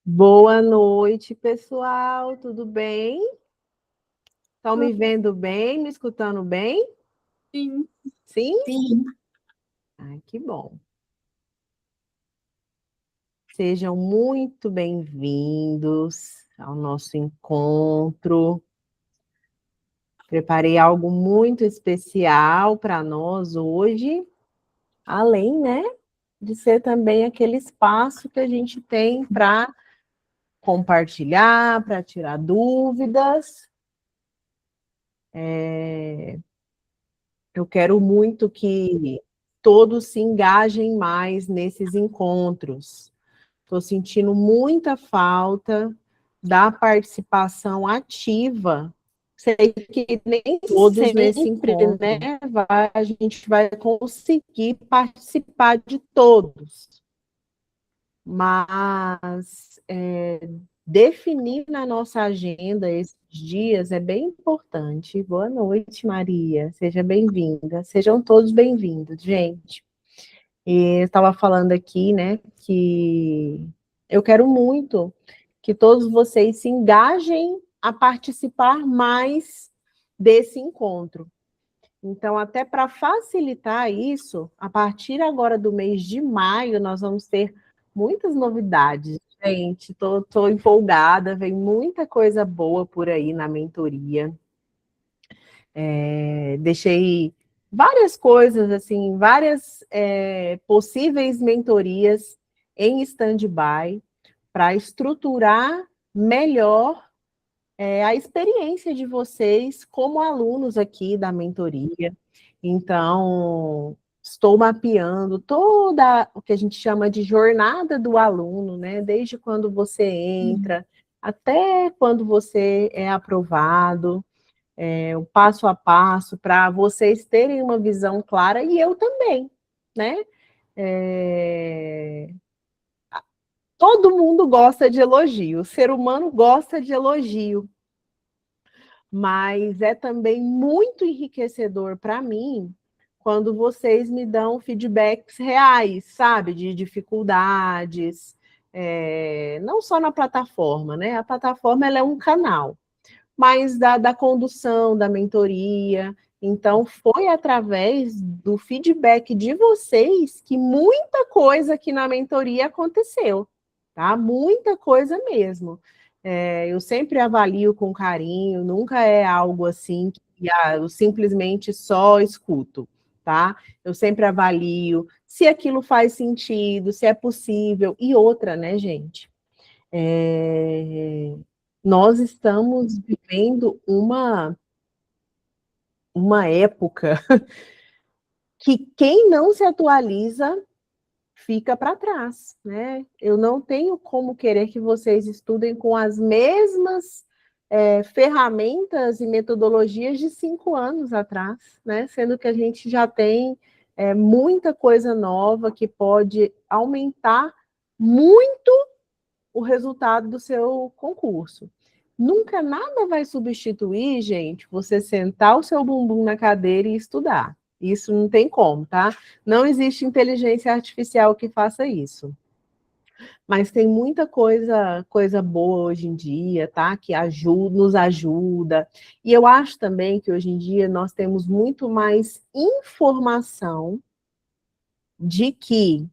Boa noite, pessoal. Tudo bem? Estão me vendo bem? Me escutando bem? Sim. Sim? Sim. Ai, que bom. Sejam muito bem-vindos ao nosso encontro. Preparei algo muito especial para nós hoje, além, né, de ser também aquele espaço que a gente tem para compartilhar, para tirar dúvidas. Eu quero muito que todos se engajem mais nesses encontros. Estou sentindo muita falta da participação ativa. Sei que nem todos nesse encontro, né, a gente vai conseguir participar de todos. Mas definir na nossa agenda esses dias é bem importante. Boa noite, Maria. Seja bem-vinda. Sejam todos bem-vindos, gente. E eu estava falando aqui, né, que eu quero muito que todos vocês se engajem a participar mais desse encontro. Então, até para facilitar isso, a partir agora do mês de maio, nós vamos ter muitas novidades. Gente, estou empolgada, vem muita coisa boa por aí na mentoria. Deixei várias coisas, assim, várias possíveis mentorias em stand-by para estruturar melhor a experiência de vocês como alunos aqui da mentoria. Então, estou mapeando toda o que a gente chama de jornada do aluno, né? Desde quando você entra até quando você é aprovado, o passo a passo, para vocês terem uma visão clara, e eu também, né? Todo mundo gosta de elogio, o ser humano gosta de elogio, mas é também muito enriquecedor para mim quando vocês me dão feedbacks reais, sabe, de dificuldades, não só na plataforma, né? A plataforma ela é um canal, mas da condução, da mentoria. Então, foi através do feedback de vocês que muita coisa aqui na mentoria aconteceu, tá? Muita coisa mesmo. Eu sempre avalio com carinho, nunca é algo assim que eu simplesmente só escuto, tá? Eu sempre avalio se aquilo faz sentido, se é possível. E outra, né, gente? Nós estamos vivendo uma época que quem não se atualiza fica para trás, né? Eu não tenho como querer que vocês estudem com as mesmas ferramentas e metodologias de 5 anos atrás, né? Sendo que a gente já tem muita coisa nova que pode aumentar muito o resultado do seu concurso. Nunca nada vai substituir, gente, você sentar o seu bumbum na cadeira e estudar. Isso não tem como, tá? Não existe inteligência artificial que faça isso. Mas tem muita coisa boa hoje em dia, tá? Que nos ajuda. E eu acho também que hoje em dia nós temos muito mais informação de que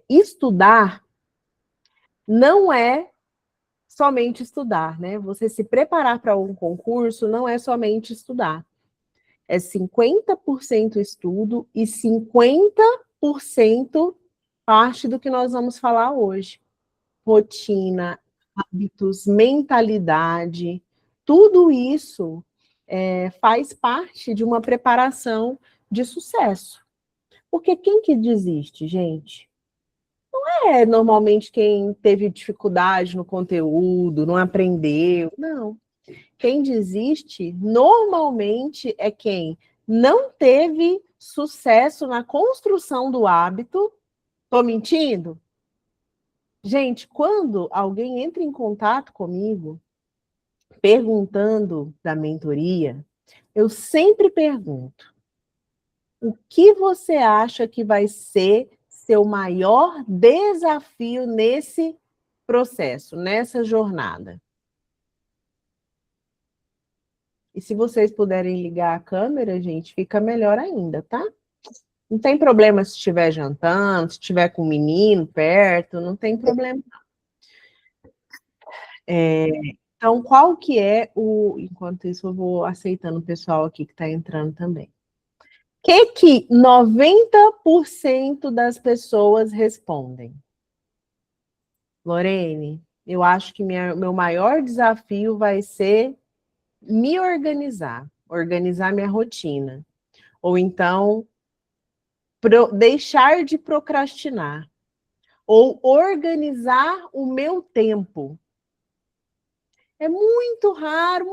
estudar não é somente estudar, né? Você se preparar para um concurso não é somente estudar. É 50% estudo e 50% parte do que nós vamos falar hoje. Rotina, hábitos, mentalidade, tudo isso faz parte de uma preparação de sucesso. Porque quem que desiste, gente? Normalmente quem teve dificuldade no conteúdo, não aprendeu. Não. Quem desiste, normalmente, é quem não teve sucesso na construção do hábito. Estou mentindo? Gente, quando alguém entra em contato comigo, perguntando da mentoria, eu sempre pergunto: o que você acha que vai ser seu maior desafio nesse processo, nessa jornada? E se vocês puderem ligar a câmera, gente, fica melhor ainda, tá? Não tem problema se estiver jantando, se estiver com o menino perto, não tem problema. Então, qual que é o... Enquanto isso, eu vou aceitando o pessoal aqui que está entrando também. O que 90% das pessoas respondem? Lorene, eu acho que meu maior desafio vai ser me organizar, organizar minha rotina. Ou então, deixar de procrastinar. Ou organizar o meu tempo. É muito raro,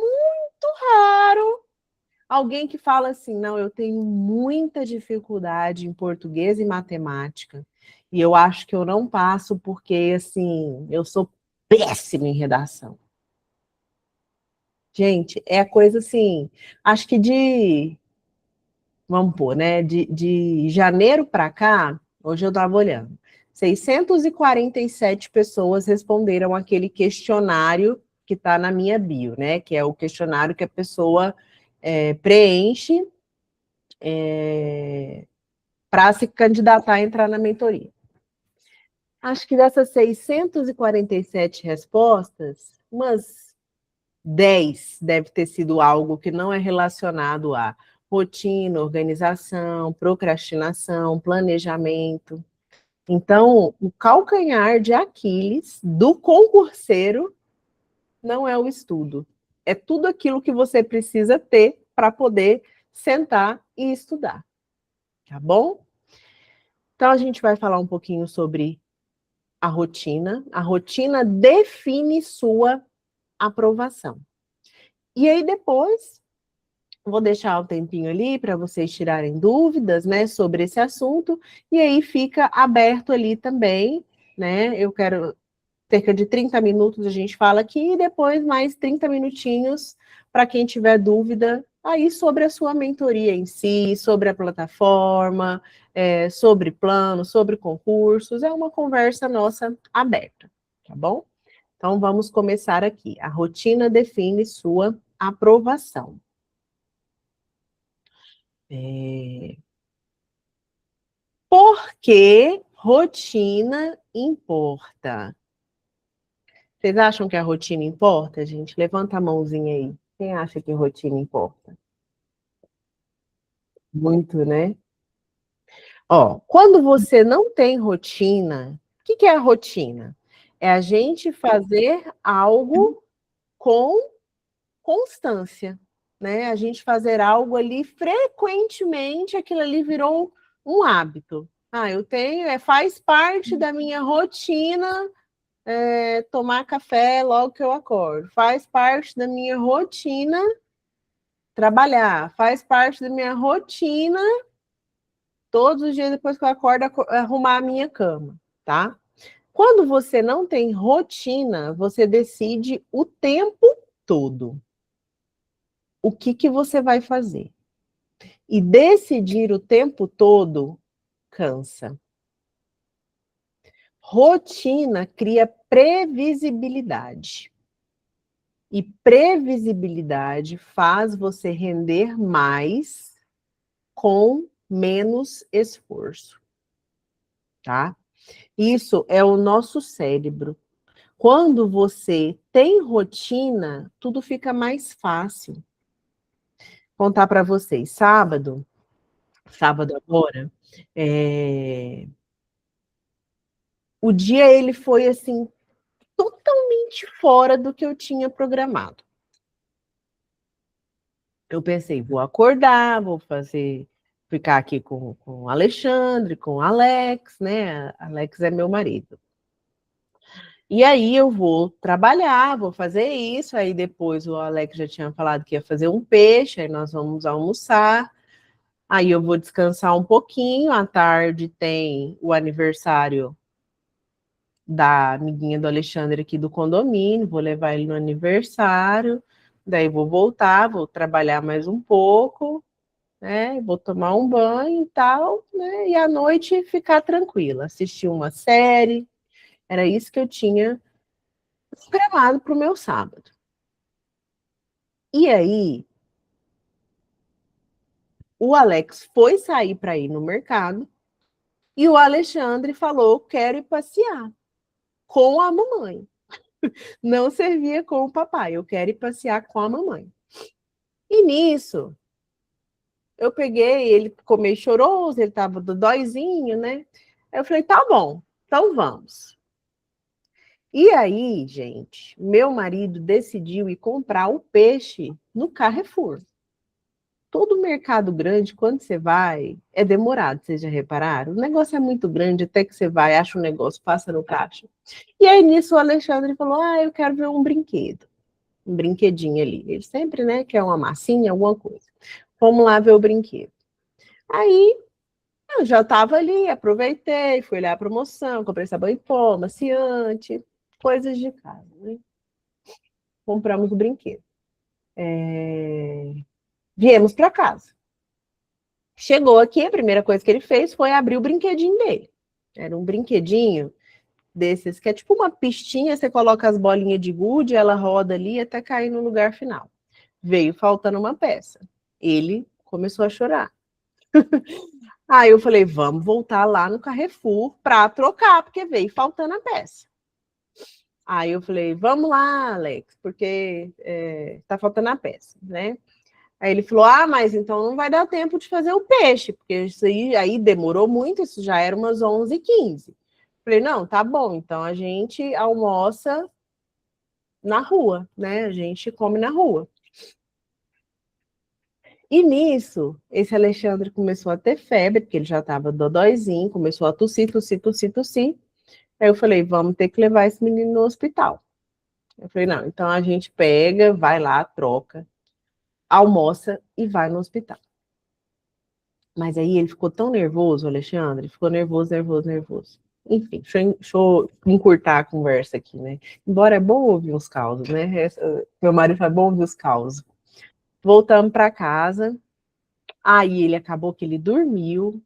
alguém que fala assim, não, eu tenho muita dificuldade em português e matemática, e eu acho que eu não passo porque, assim, eu sou péssima em redação. Gente, é coisa assim, acho que vamos pôr, né, de janeiro para cá, hoje eu estava olhando, 647 pessoas responderam aquele questionário que está na minha bio, né, que é o questionário que a pessoa preenche para se candidatar a entrar na mentoria. Acho que dessas 647 respostas, umas 10 deve ter sido algo que não é relacionado a rotina, organização, procrastinação, planejamento. Então, o calcanhar de Aquiles do concurseiro não é o estudo. É tudo aquilo que você precisa ter para poder sentar e estudar. Tá bom? Então, a gente vai falar um pouquinho sobre a rotina. A rotina define sua aprovação. E aí, depois, vou deixar um tempinho ali para vocês tirarem dúvidas, né, sobre esse assunto. E aí fica aberto ali também, né? Eu quero cerca de 30 minutos a gente fala aqui, e depois mais 30 minutinhos para quem tiver dúvida aí sobre a sua mentoria em si, sobre a plataforma, sobre plano, sobre concursos. É uma conversa nossa aberta, tá bom? Então vamos começar aqui. A rotina define sua aprovação. Por que rotina importa? Vocês acham que a rotina importa, gente? Levanta a mãozinha aí. Quem acha que rotina importa? Muito, né? Ó, quando você não tem rotina, o que é a rotina? É a gente fazer algo com constância, né? A gente fazer algo ali frequentemente, aquilo ali virou um hábito. Ah, eu tenho, faz parte da minha rotina tomar café logo que eu acordo. Faz parte da minha rotina trabalhar. Faz parte da minha rotina todos os dias depois que eu acordo arrumar a minha cama, tá? Quando você não tem rotina, você decide o tempo todo o que você vai fazer. E decidir o tempo todo cansa. Rotina cria previsibilidade. E previsibilidade faz você render mais com menos esforço, tá? Isso é o nosso cérebro. Quando você tem rotina, tudo fica mais fácil. Vou contar para vocês, sábado agora, o dia ele foi assim totalmente fora do que eu tinha programado. Eu pensei, vou acordar, vou ficar aqui com o Alexandre, com o Alex, né? Alex é meu marido. E aí eu vou trabalhar, vou fazer isso, aí depois o Alex já tinha falado que ia fazer um peixe, aí nós vamos almoçar, aí eu vou descansar um pouquinho, à tarde tem o aniversário da amiguinha do Alexandre aqui do condomínio, vou levar ele no aniversário, daí vou voltar, vou trabalhar mais um pouco, né? Vou tomar um banho e tal, né? E à noite ficar tranquila, assistir uma série. Era isso que eu tinha programado para o meu sábado. E aí, o Alex foi sair para ir no mercado e o Alexandre falou: quero ir passear com a mamãe. Não servia com o papai, eu quero ir passear com a mamãe. E nisso, eu peguei, ele ficou meio choroso, ele tava dodóizinho, né? Aí eu falei, tá bom, então vamos. E aí, gente, meu marido decidiu ir comprar o peixe no Carrefour. Todo mercado grande, quando você vai, é demorado, vocês já repararam? O negócio é muito grande, até que você vai, acha um negócio, passa no caixa. E aí, nisso, o Alexandre falou, eu quero ver um brinquedo. Um brinquedinho ali. Ele sempre, né, quer uma massinha, alguma coisa. Vamos lá ver o brinquedo. Aí, eu já estava ali, aproveitei, fui olhar a promoção, comprei sabão em pó, amaciante, coisas de casa, né? Compramos o brinquedo. Viemos para casa. Chegou aqui, a primeira coisa que ele fez foi abrir o brinquedinho dele. Era um brinquedinho desses, que é tipo uma pistinha, você coloca as bolinhas de gude, ela roda ali até cair no lugar final. Veio faltando uma peça. Ele começou a chorar. Aí eu falei, vamos voltar lá no Carrefour para trocar, porque veio faltando a peça. Aí eu falei, vamos lá, Alex, porque tá faltando a peça, né? Aí ele falou, mas então não vai dar tempo de fazer o peixe, porque isso aí demorou muito, isso já era umas 11h15. Falei, não, tá bom, então a gente almoça na rua, né? A gente come na rua. E nisso, esse Alexandre começou a ter febre, porque ele já estava dodóizinho, começou a tossir, tossir, tossir, tossir. Aí eu falei, vamos ter que levar esse menino no hospital. Eu falei, não, então a gente pega, vai lá, troca, almoça e vai no hospital. Mas aí ele ficou tão nervoso, Alexandre, ficou nervoso, nervoso, nervoso. Enfim, deixa eu encurtar a conversa aqui, né? Embora é bom ouvir os causos, né? Meu marido fala, é bom ouvir os causos. Voltamos para casa, aí ele acabou que ele dormiu,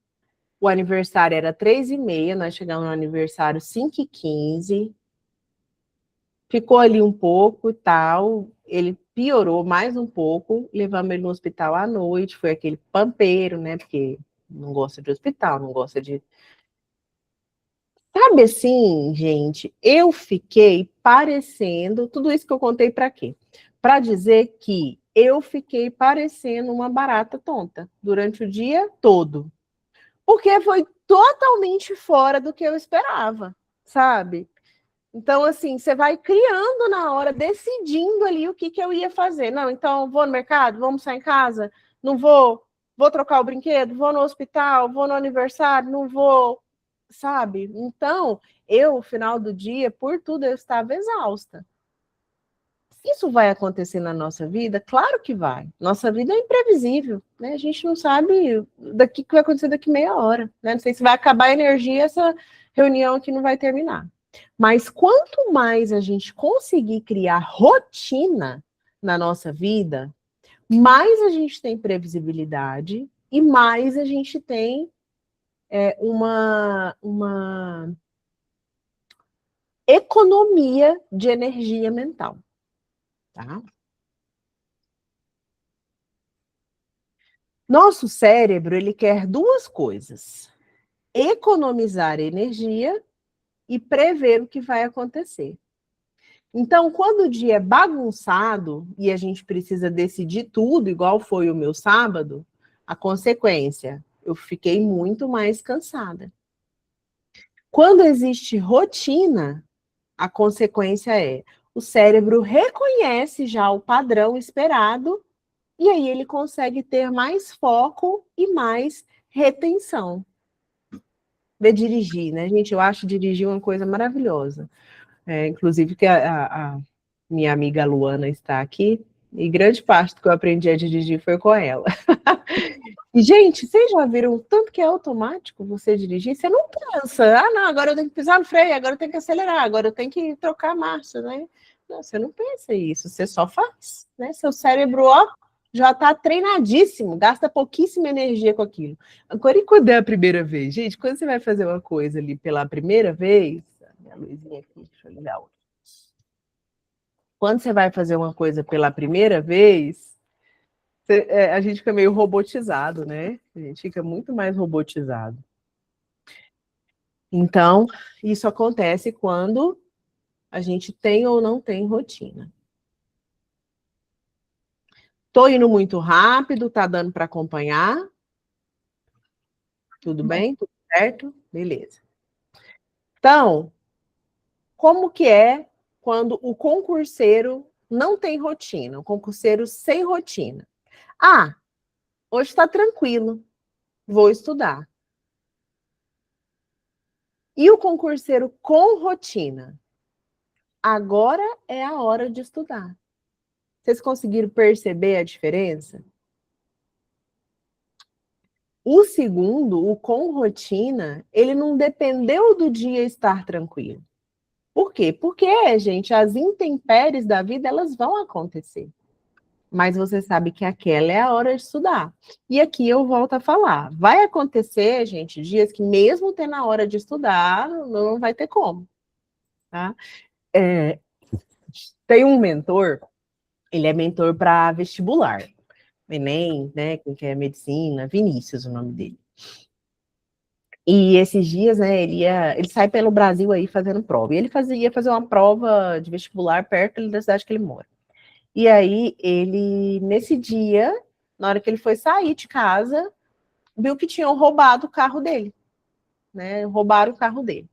o aniversário era 3h30, nós chegamos no aniversário 5h15, ficou ali um pouco e tal, ele piorou mais um pouco, levamos ele no hospital à noite, foi aquele pampeiro, né, porque não gosta de hospital, não gosta de... Sabe assim, gente, eu fiquei parecendo, tudo isso que eu contei para quê? Para dizer que eu fiquei parecendo uma barata tonta durante o dia todo. Porque foi totalmente fora do que eu esperava, sabe? Então, assim, você vai criando na hora, decidindo ali o que eu ia fazer. Não, então, vou no mercado, vou almoçar em casa, não vou, vou trocar o brinquedo, vou no hospital, vou no aniversário, não vou, sabe? Então, eu, no final do dia, por tudo, eu estava exausta. Isso vai acontecer na nossa vida? Claro que vai. Nossa vida é imprevisível, né? A gente não sabe daqui que vai acontecer daqui meia hora, né? Não sei se vai acabar a energia, essa reunião aqui não vai terminar. Mas quanto mais a gente conseguir criar rotina na nossa vida, mais a gente tem previsibilidade e mais a gente tem uma economia de energia mental, tá? Nosso cérebro, ele quer duas coisas: economizar energia e prever o que vai acontecer. Então, quando o dia é bagunçado e a gente precisa decidir tudo, igual foi o meu sábado, a consequência, eu fiquei muito mais cansada. Quando existe rotina, a consequência é o cérebro reconhece já o padrão esperado e aí ele consegue ter mais foco e mais retenção. De dirigir, né, gente? Eu acho dirigir uma coisa maravilhosa. Inclusive que a minha amiga Luana está aqui, e grande parte do que eu aprendi a dirigir foi com ela. E, gente, vocês já viram o tanto que é automático você dirigir? Você não pensa, ah, não, agora eu tenho que pisar no freio, agora eu tenho que acelerar, agora eu tenho que trocar a marcha, né? Não, você não pensa isso, você só faz, né? Seu cérebro, ó, já está treinadíssimo, gasta pouquíssima energia com aquilo. Agora, e quando é a primeira vez? Gente, quando você vai fazer uma coisa ali pela primeira vez, minha luzinha aqui, deixa eu ligar outra. Quando você vai fazer uma coisa pela primeira vez, a gente fica meio robotizado, né? A gente fica muito mais robotizado. Então, isso acontece quando a gente tem ou não tem rotina. Tô indo muito rápido, tá dando para acompanhar? Tudo bem? Tudo certo? Beleza. Então, como que é quando o concurseiro não tem rotina, o concurseiro sem rotina? Ah, hoje está tranquilo, vou estudar. E o concurseiro com rotina? Agora é a hora de estudar. Vocês conseguiram perceber a diferença? O segundo, o com rotina, ele não dependeu do dia estar tranquilo. Por quê? Porque, gente, as intempéries da vida, elas vão acontecer. Mas você sabe que aquela é a hora de estudar. E aqui eu volto a falar. Vai acontecer, gente, dias que mesmo tendo a hora de estudar, não vai ter como. Tá? Tem um mentor, ele é mentor para vestibular. Enem, né, que é medicina, Vinícius, o nome dele. E esses dias, né, ele sai pelo Brasil aí fazendo prova. E ele ia fazer uma prova de vestibular perto da cidade que ele mora. E aí, nesse dia, na hora que ele foi sair de casa, viu que tinham roubado o carro dele, né? Roubaram o carro dele.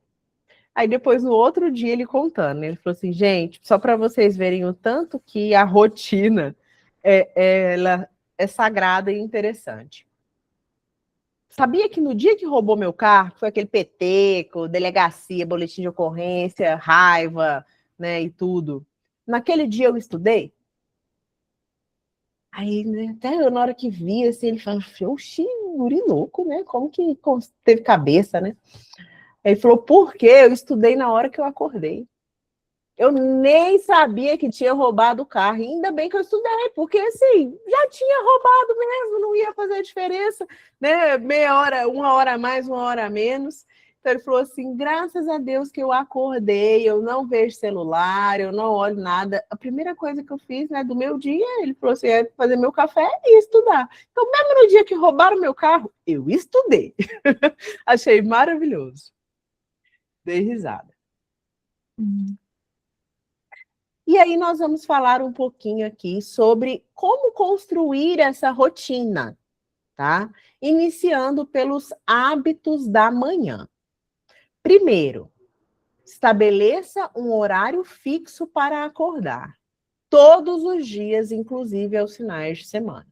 Aí depois, no outro dia, ele contando, né? Ele falou assim, gente, só para vocês verem o tanto que a rotina ela é sagrada e interessante. Sabia que no dia que roubou meu carro, foi aquele peteco, delegacia, boletim de ocorrência, raiva, né, e tudo. Naquele dia eu estudei. Aí, né, até eu, na hora que vi, assim, ele falou, oxi, guri louco, né? Como que teve cabeça, né? Aí ele falou, por quê? Eu estudei na hora que eu acordei. Eu nem sabia que tinha roubado o carro. Ainda bem que eu estudei, porque assim, já tinha roubado mesmo, não ia fazer diferença, né? Meia hora, uma hora a mais, uma hora a menos. Então ele falou assim: graças a Deus que eu acordei, eu não vejo celular, eu não olho nada. A primeira coisa que eu fiz, né, do meu dia, ele falou assim: é fazer meu café e estudar. Então, mesmo no dia que roubaram meu carro, eu estudei. Achei maravilhoso. Dei risada. E aí nós vamos falar um pouquinho aqui sobre como construir essa rotina, tá? Iniciando pelos hábitos da manhã. Primeiro, estabeleça um horário fixo para acordar. Todos os dias, inclusive aos finais de semana.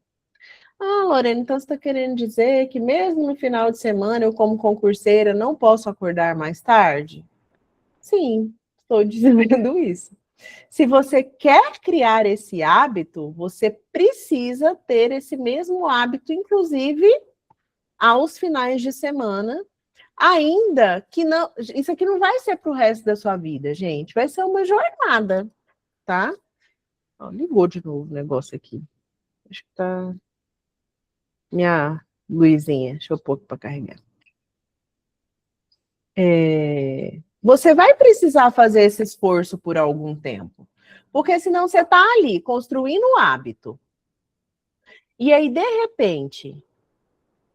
Ah, Lorena, então você está querendo dizer que mesmo no final de semana eu, como concurseira, não posso acordar mais tarde? Sim, estou dizendo isso. Se você quer criar esse hábito, você precisa ter esse mesmo hábito, inclusive aos finais de semana, ainda que não. Isso aqui não vai ser para o resto da sua vida, gente. Vai ser uma jornada, tá? Ó, ligou de novo o negócio aqui. Acho que tá. Minha luzinha, deixa eu pôr aqui para carregar. Você vai precisar fazer esse esforço por algum tempo. Porque senão você está ali construindo um hábito. E aí, de repente,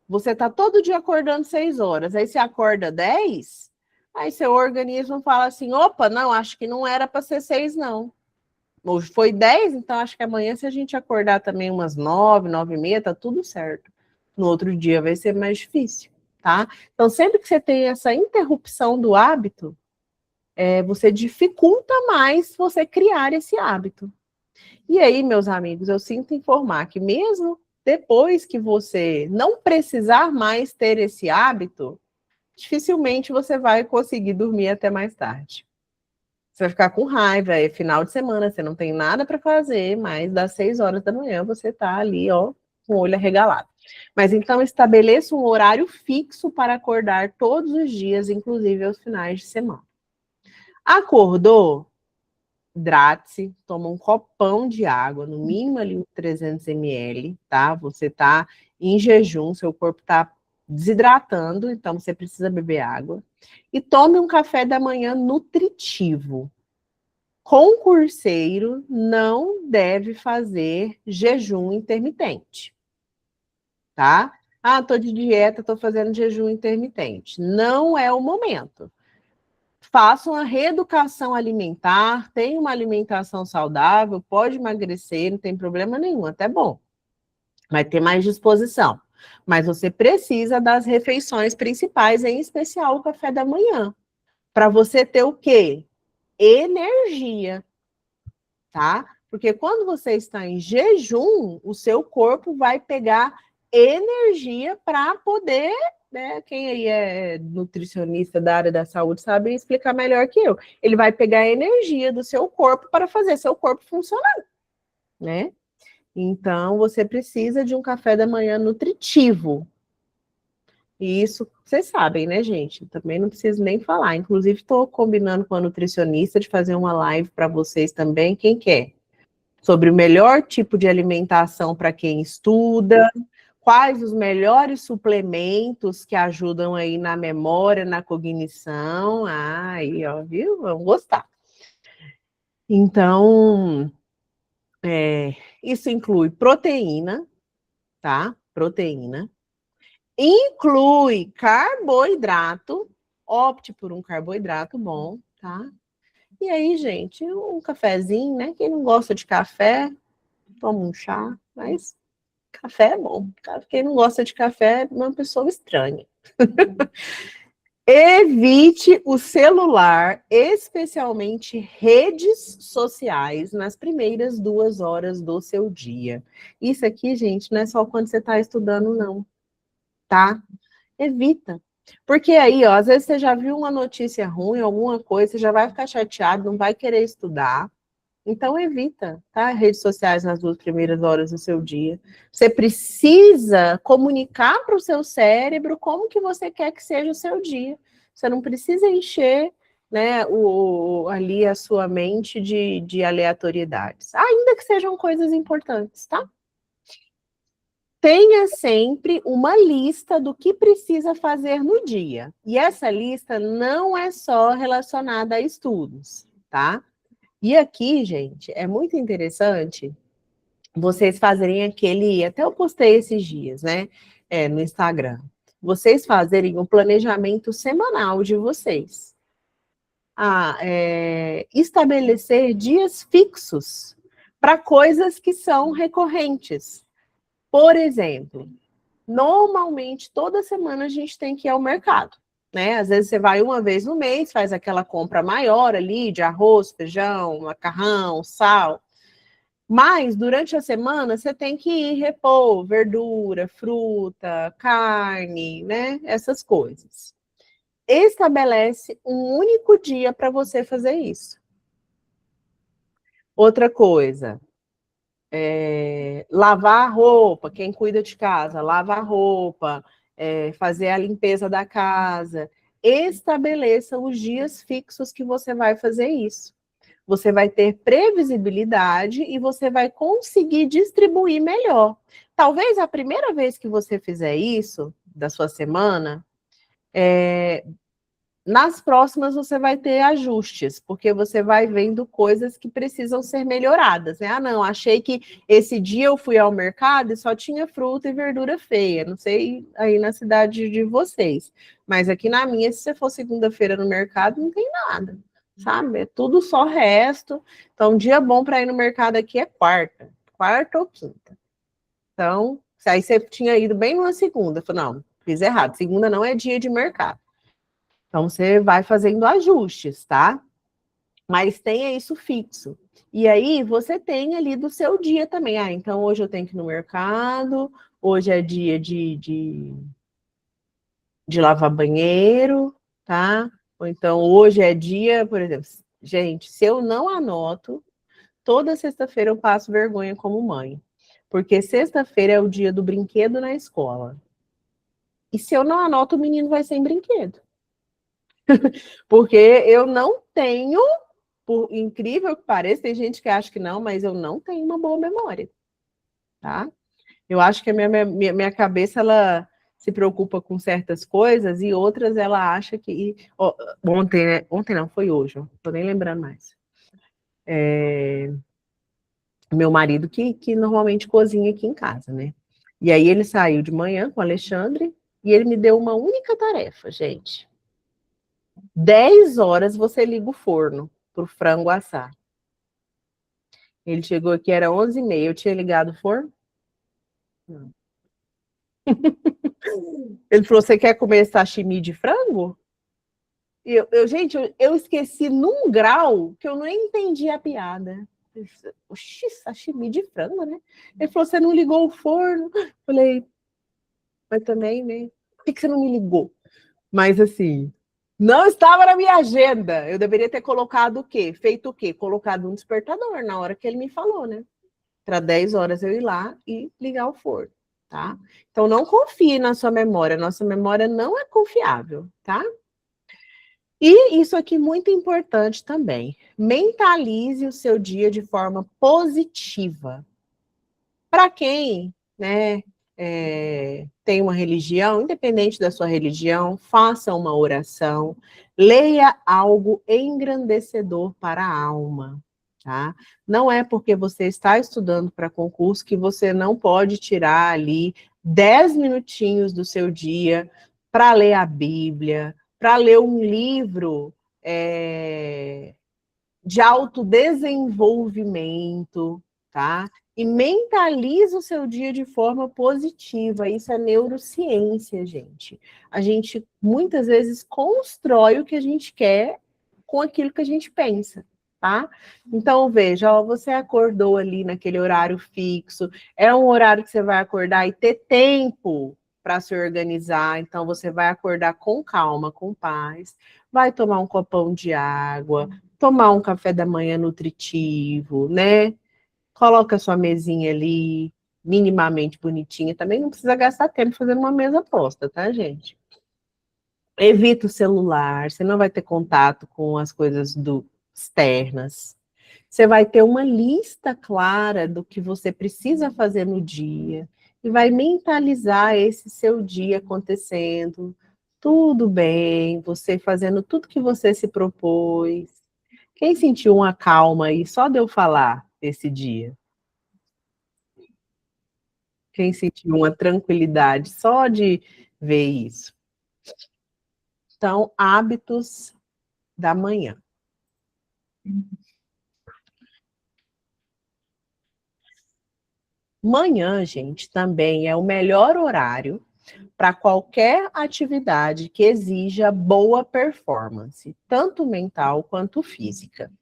você está todo dia acordando 6 horas, aí você acorda 10, aí seu organismo fala assim, opa, não, acho que não era para ser 6, não. Hoje foi 10, então acho que amanhã, se a gente acordar também umas 9, 9h30, tá tudo certo. No outro dia vai ser mais difícil, tá? Então, sempre que você tem essa interrupção do hábito, você dificulta mais você criar esse hábito. E aí, meus amigos, eu sinto informar que mesmo depois que você não precisar mais ter esse hábito, dificilmente você vai conseguir dormir até mais tarde. Você vai ficar com raiva, é final de semana, você não tem nada para fazer, mas das 6 horas da manhã você está ali, ó, com o olho arregalado. Mas então estabeleça um horário fixo para acordar todos os dias, inclusive aos finais de semana. Acordou? Hidrate-se, toma um copão de água, no mínimo ali 300 ml, tá? Você tá em jejum, seu corpo tá desidratando, então você precisa beber água. E tome um café da manhã nutritivo. Concurseiro não deve fazer jejum intermitente, tá? Ah, tô de dieta, tô fazendo jejum intermitente. Não é o momento. Faça uma reeducação alimentar, tenha uma alimentação saudável, pode emagrecer, não tem problema nenhum, até bom. Vai ter mais disposição. Mas você precisa das refeições principais, em especial o café da manhã. Para você ter o quê? Energia, tá? Porque quando você está em jejum, o seu corpo vai pegar energia para poder, né? Quem aí é nutricionista da área da saúde sabe explicar melhor que eu. Ele vai pegar a energia do seu corpo para fazer seu corpo funcionar, né? Então, você precisa de um café da manhã nutritivo. E isso, vocês sabem, né, gente? Também não preciso nem falar. Inclusive, estou combinando com a nutricionista de fazer uma live para vocês também, quem quer, sobre o melhor tipo de alimentação para quem estuda, quais os melhores suplementos que ajudam aí na memória, na cognição. Ah, aí, ó, viu? Vamos gostar. Então, isso inclui proteína, tá? Proteína. Inclui carboidrato, opte por um carboidrato bom, tá? E aí, gente, um cafezinho, né? Quem não gosta de café, toma um chá, mas café é bom. Quem não gosta de café é uma pessoa estranha. Evite o celular, especialmente redes sociais, nas primeiras 2 horas do seu dia. Isso aqui, gente, não é só quando você está estudando, não, tá? Evita. Porque aí, ó, às vezes você já viu uma notícia ruim, alguma coisa, você já vai ficar chateado, não vai querer estudar. Então, evita, tá? Redes sociais nas 2 primeiras horas do seu dia. Você precisa comunicar para o seu cérebro como que você quer que seja o seu dia. Você não precisa encher, né, ali a sua mente de aleatoriedades. Ainda que sejam coisas importantes, tá? Tenha sempre uma lista do que precisa fazer no dia. E essa lista não é só relacionada a estudos, tá? E aqui, gente, é muito interessante vocês fazerem aquele. Até eu postei esses dias, né? No Instagram. Vocês fazerem um planejamento semanal de vocês. Estabelecer dias fixos para coisas que são recorrentes. Por exemplo, normalmente, toda semana a gente tem que ir ao mercado, né? Às vezes você vai uma vez no mês, faz aquela compra maior ali de arroz, feijão, macarrão, sal. Mas, durante a semana, você tem que ir repor verdura, fruta, carne, né? Essas coisas. Estabelece um único dia para você fazer isso. Outra coisa, lavar a roupa, quem cuida de casa, lava a roupa, fazer a limpeza da casa. Estabeleça os dias fixos que você vai fazer isso. Você vai ter previsibilidade e você vai conseguir distribuir melhor. Talvez a primeira vez que você fizer isso, da sua semana, nas próximas você vai ter ajustes, porque você vai vendo coisas que precisam ser melhoradas, né? Ah, não, achei que esse dia eu fui ao mercado e só tinha fruta e verdura feia. Não sei aí na cidade de vocês, mas aqui na minha, se você for segunda-feira no mercado, não tem nada, sabe? É tudo só resto. Então, um dia bom para ir no mercado aqui é quarta ou quinta. Então, aí você tinha ido bem numa segunda, falei, não, fiz errado. Segunda não é dia de mercado. Então, você vai fazendo ajustes, tá? Mas tenha isso fixo. E aí, você tem ali do seu dia também. Ah, então hoje eu tenho que ir no mercado, hoje é dia de lavar banheiro, tá? Ou então hoje é dia, por exemplo, gente, se eu não anoto, toda sexta-feira eu passo vergonha como mãe. Porque sexta-feira é o dia do brinquedo na escola. E se eu não anoto, o menino vai sem brinquedo. Porque eu não tenho, por incrível que pareça, tem gente que acha que não, mas eu não tenho uma boa memória, tá? Eu acho que a minha cabeça, ela se preocupa com certas coisas e outras ela acha que... ontem, né? Ontem não, foi hoje, não tô nem lembrando mais. Meu marido que normalmente cozinha aqui em casa, né? E aí ele saiu de manhã com o Alexandre e ele me deu uma única tarefa, gente. 10 horas você liga o forno pro frango assar. Ele chegou aqui, era 11h30, eu tinha ligado o forno? Não. Ele falou, você quer comer sashimi de frango? Gente, eu esqueci num grau que eu não entendi a piada. Oxi, sashimi de frango, né? Ele falou, você não ligou o forno? Falei, mas também, né? Por que você não me ligou? Mas assim, não estava na minha agenda. Eu deveria ter colocado o quê? Feito o quê? Colocado um despertador na hora que ele me falou, né? Para 10 horas eu ir lá e ligar o forno, tá? Então não confie na sua memória. Nossa memória não é confiável, tá? E isso aqui muito importante também. Mentalize o seu dia de forma positiva. Para quem, né, tem uma religião, independente da sua religião, faça uma oração, leia algo engrandecedor para a alma, tá? Não é porque você está estudando para concurso que você não pode tirar ali 10 minutinhos do seu dia para ler a Bíblia, para ler um livro de autodesenvolvimento, tá? E mentaliza o seu dia de forma positiva. Isso é neurociência, gente. A gente muitas vezes constrói o que a gente quer com aquilo que a gente pensa, tá? Então, veja, ó, você acordou ali naquele horário fixo, é um horário que você vai acordar e ter tempo para se organizar, então você vai acordar com calma, com paz, vai tomar um copão de água, tomar um café da manhã nutritivo, né? Coloca a sua mesinha ali, minimamente bonitinha. Também não precisa gastar tempo fazendo uma mesa posta, tá, gente? Evita o celular, você não vai ter contato com as coisas externas. Você vai ter uma lista clara do que você precisa fazer no dia e vai mentalizar esse seu dia acontecendo. Tudo bem, você fazendo tudo que você se propôs. Quem sentiu uma calma aí só de eu falar esse dia? Quem sentiu uma tranquilidade só de ver isso? Então, hábitos da manhã. Manhã, gente, também é o melhor horário para qualquer atividade que exija boa performance, tanto mental quanto física,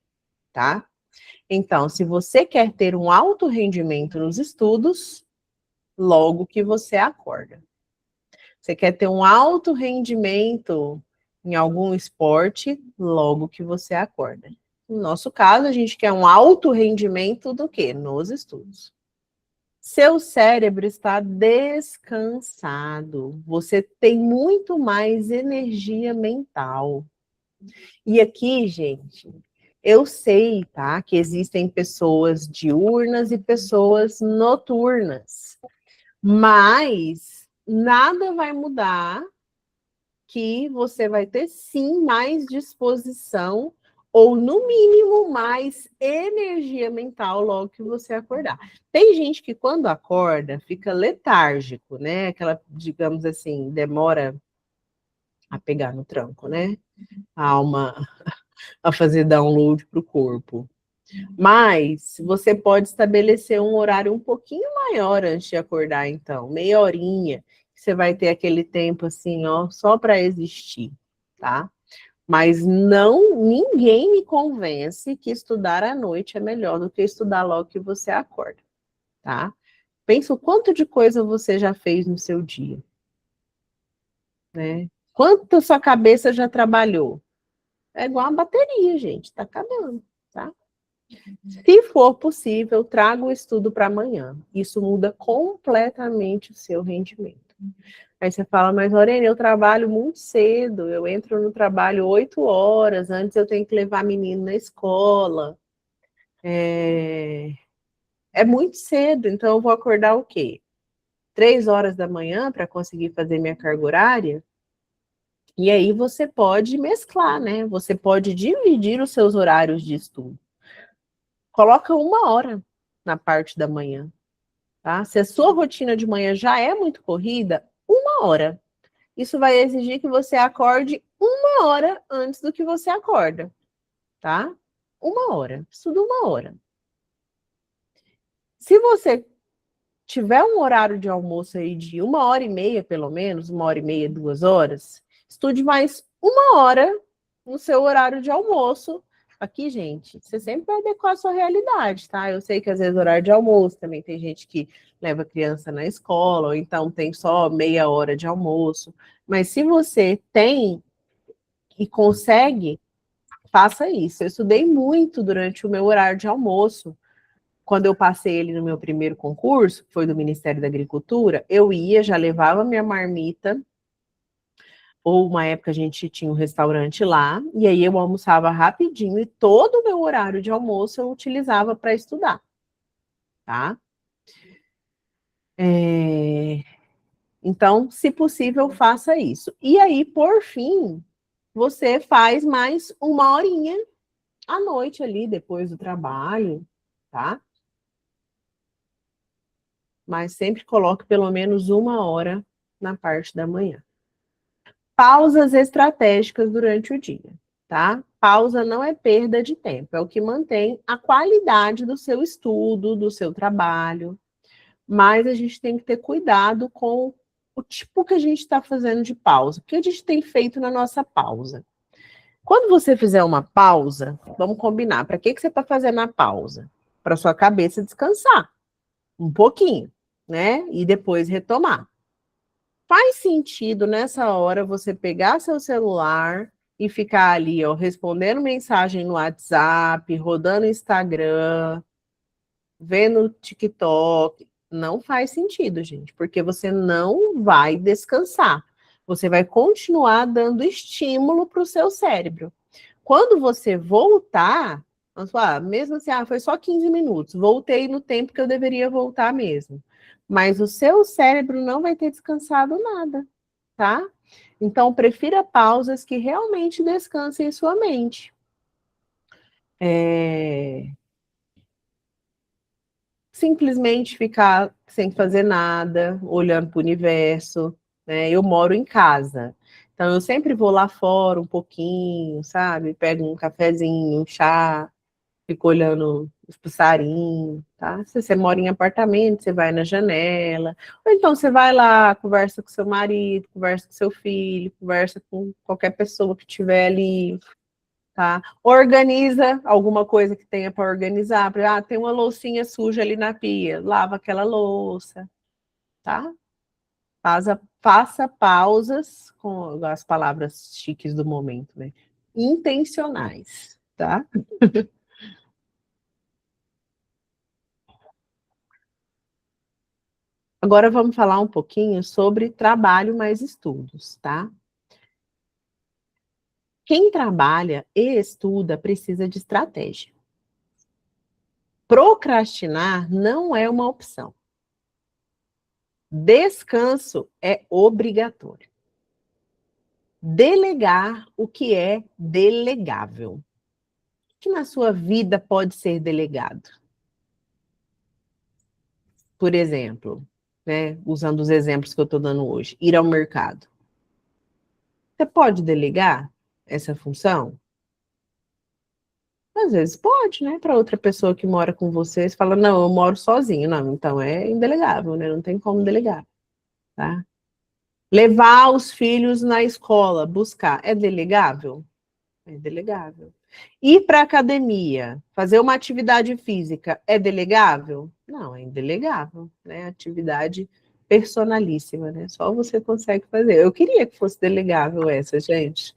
tá? Então, se você quer ter um alto rendimento nos estudos, logo que você acorda. Você quer ter um alto rendimento em algum esporte, logo que você acorda. No nosso caso, a gente quer um alto rendimento do quê? Nos estudos. Seu cérebro está descansado. Você tem muito mais energia mental. E aqui, gente, eu sei, tá, que existem pessoas diurnas e pessoas noturnas. Mas nada vai mudar que você vai ter sim mais disposição ou no mínimo mais energia mental logo que você acordar. Tem gente que quando acorda fica letárgico, né? Aquela, digamos assim, demora a pegar no tranco, né? A alma a fazer download para o corpo. Mas você pode estabelecer um horário um pouquinho maior antes de acordar, então, meia horinha. Você vai ter aquele tempo assim, ó, só para existir, tá? Mas não, ninguém me convence que estudar à noite é melhor do que estudar logo que você acorda, tá? Pensa o quanto de coisa você já fez no seu dia, né? Quanto sua cabeça já trabalhou? É igual uma bateria, gente, tá acabando, tá? Se for possível, traga o estudo para amanhã. Isso muda completamente o seu rendimento. Aí você fala, mas Lorena, eu trabalho muito cedo, eu entro no trabalho 8 horas, antes eu tenho que levar menino na escola. É muito cedo, então eu vou acordar o quê? 3 horas da manhã para conseguir fazer minha carga horária? E aí você pode mesclar, né? Você pode dividir os seus horários de estudo. Coloca 1 hora na parte da manhã, tá? Se a sua rotina de manhã já é muito corrida, 1 hora. Isso vai exigir que você acorde 1 hora antes do que você acorda, tá? 1 hora, estuda 1 hora. Se você tiver um horário de almoço aí de 1 hora e meia, pelo menos, 1 hora e meia, 2 horas, estude mais 1 hora no seu horário de almoço. Aqui, gente, você sempre vai adequar a sua realidade, tá? Eu sei que às vezes horário de almoço também tem gente que leva criança na escola, ou então tem só meia hora de almoço. Mas se você tem e consegue, faça isso. Eu estudei muito durante o meu horário de almoço. Quando eu passei ele no meu primeiro concurso, que foi do Ministério da Agricultura, eu ia, já levava minha marmita, ou uma época a gente tinha um restaurante lá, e aí eu almoçava rapidinho, e todo o meu horário de almoço eu utilizava para estudar, tá? Então, se possível, faça isso. E aí, por fim, você faz mais 1 horinha à noite ali, depois do trabalho, tá? Mas sempre coloque pelo menos 1 hora na parte da manhã. Pausas estratégicas durante o dia, tá? Pausa não é perda de tempo, é o que mantém a qualidade do seu estudo, do seu trabalho, mas a gente tem que ter cuidado com o tipo que a gente está fazendo de pausa. O que a gente tem feito na nossa pausa? Quando você fizer uma pausa, vamos combinar, para que você está fazendo a pausa? Para sua cabeça descansar um pouquinho, né? E depois retomar. Faz sentido nessa hora você pegar seu celular e ficar ali, ó, respondendo mensagem no WhatsApp, rodando Instagram, vendo TikTok? Não faz sentido, gente, porque você não vai descansar. Você vai continuar dando estímulo para o seu cérebro. Quando você voltar, vamos falar, mesmo assim, foi só 15 minutos, voltei no tempo que eu deveria voltar mesmo. Mas o seu cérebro não vai ter descansado nada, tá? Então, prefira pausas que realmente descansem sua mente. Simplesmente ficar sem fazer nada, olhando para o universo, né? Eu moro em casa, então eu sempre vou lá fora um pouquinho, sabe? Pego um cafezinho, um chá, fico olhando os passarinhos, tá? Se você mora em apartamento, você vai na janela, ou então você vai lá, conversa com seu marido, conversa com seu filho, conversa com qualquer pessoa que estiver ali, tá? Organiza alguma coisa que tenha para organizar. Tem uma loucinha suja ali na pia, lava aquela louça, tá? Faça pausas com as palavras chiques do momento, né? Intencionais, tá? Agora vamos falar um pouquinho sobre trabalho mais estudos, tá? Quem trabalha e estuda precisa de estratégia. Procrastinar não é uma opção. Descanso é obrigatório. Delegar o que é delegável. O que na sua vida pode ser delegado? Por exemplo, né, usando os exemplos que eu estou dando hoje, ir ao mercado. Você pode delegar essa função? Às vezes pode, né? Para outra pessoa que mora com você, você fala, não, eu moro sozinho. Não, então é indelegável, né? Não tem como delegar, tá? Levar os filhos na escola, buscar, é delegável? É delegável. Ir para a academia, fazer uma atividade física, é delegável? Não, é indelegável, né? Atividade personalíssima, né? Só você consegue fazer. Eu queria que fosse delegável essa, gente.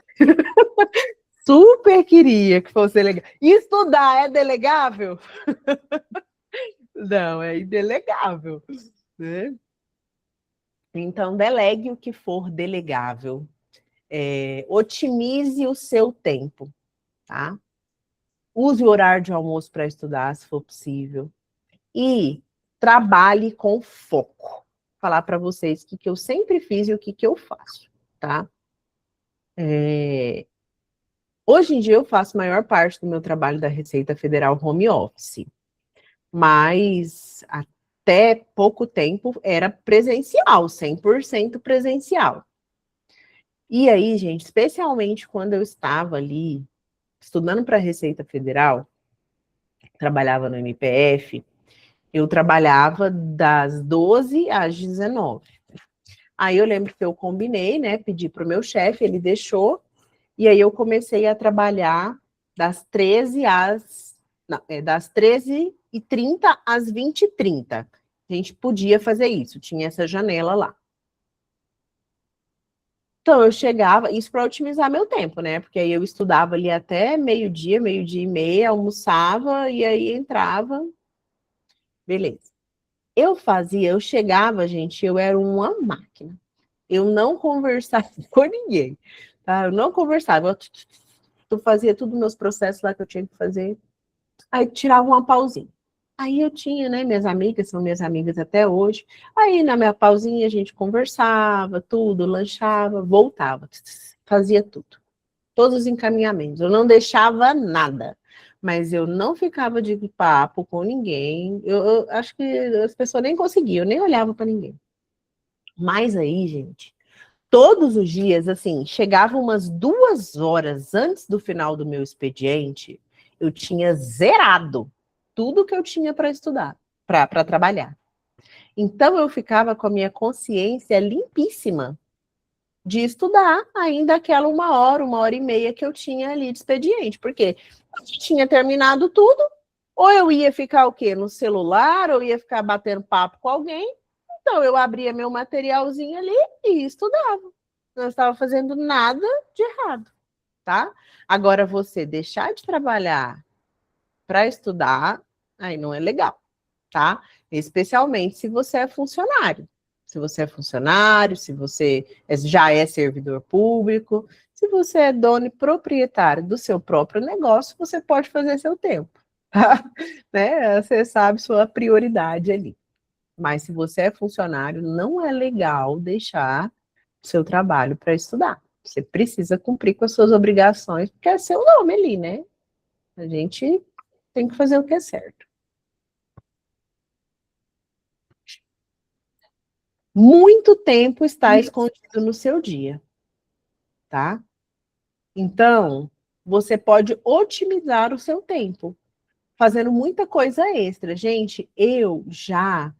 super queria que fosse delegável. Estudar é delegável? Não, é indelegável, né? Então, delegue o que for delegável. Otimize o seu tempo, tá? Use o horário de almoço para estudar, se for possível. E trabalhe com foco. Vou falar para vocês o que eu sempre fiz e o que eu faço, tá? Hoje em dia eu faço a maior parte do meu trabalho da Receita Federal home office, mas até pouco tempo era presencial, 100% presencial. E aí, gente, especialmente quando eu estava ali estudando para a Receita Federal, trabalhava no MPF, eu trabalhava das 12 às 19. Aí eu lembro que eu combinei, né, pedi para o meu chefe, ele deixou, e aí eu comecei a trabalhar das 13 às... Não, das 13h30 às 20h30. A gente podia fazer isso, tinha essa janela lá. Então, eu chegava, isso para otimizar meu tempo, né? Porque aí eu estudava ali até meio-dia, meio-dia e meia, almoçava e aí entrava. Beleza. Eu chegava, gente, eu era uma máquina. Eu não conversava com ninguém, tá? Eu não conversava. Eu fazia tudo meus processos lá que eu tinha que fazer. Aí tirava uma pausinha. Aí eu tinha, né, minhas amigas, são minhas amigas até hoje. Aí na minha pausinha a gente conversava, tudo, lanchava, voltava, fazia tudo. Todos os encaminhamentos. Eu não deixava nada. Mas eu não ficava de papo com ninguém. Eu acho que as pessoas nem conseguiam, eu nem olhava para ninguém. Mas aí, gente, todos os dias, assim, chegava umas 2 horas antes do final do meu expediente, eu tinha zerado tudo que eu tinha para estudar, para trabalhar. Então, eu ficava com a minha consciência limpíssima de estudar ainda aquela 1 hora e meia que eu tinha ali de expediente, porque eu tinha terminado tudo, ou eu ia ficar o quê? No celular, ou ia ficar batendo papo com alguém. Então, eu abria meu materialzinho ali e estudava. Não estava fazendo nada de errado, tá? Agora, você deixar de trabalhar para estudar, aí não é legal, tá? Especialmente se você é funcionário. Se você é funcionário, se você já é servidor público, se você é dono e proprietário do seu próprio negócio, você pode fazer seu tempo, tá? Né? Você sabe sua prioridade ali. Mas se você é funcionário, não é legal deixar o seu trabalho para estudar. Você precisa cumprir com as suas obrigações, porque é seu nome ali, né? A gente tem que fazer o que é certo. Muito tempo está escondido no seu dia, tá? Então, você pode otimizar o seu tempo, fazendo muita coisa extra. Gente, eu já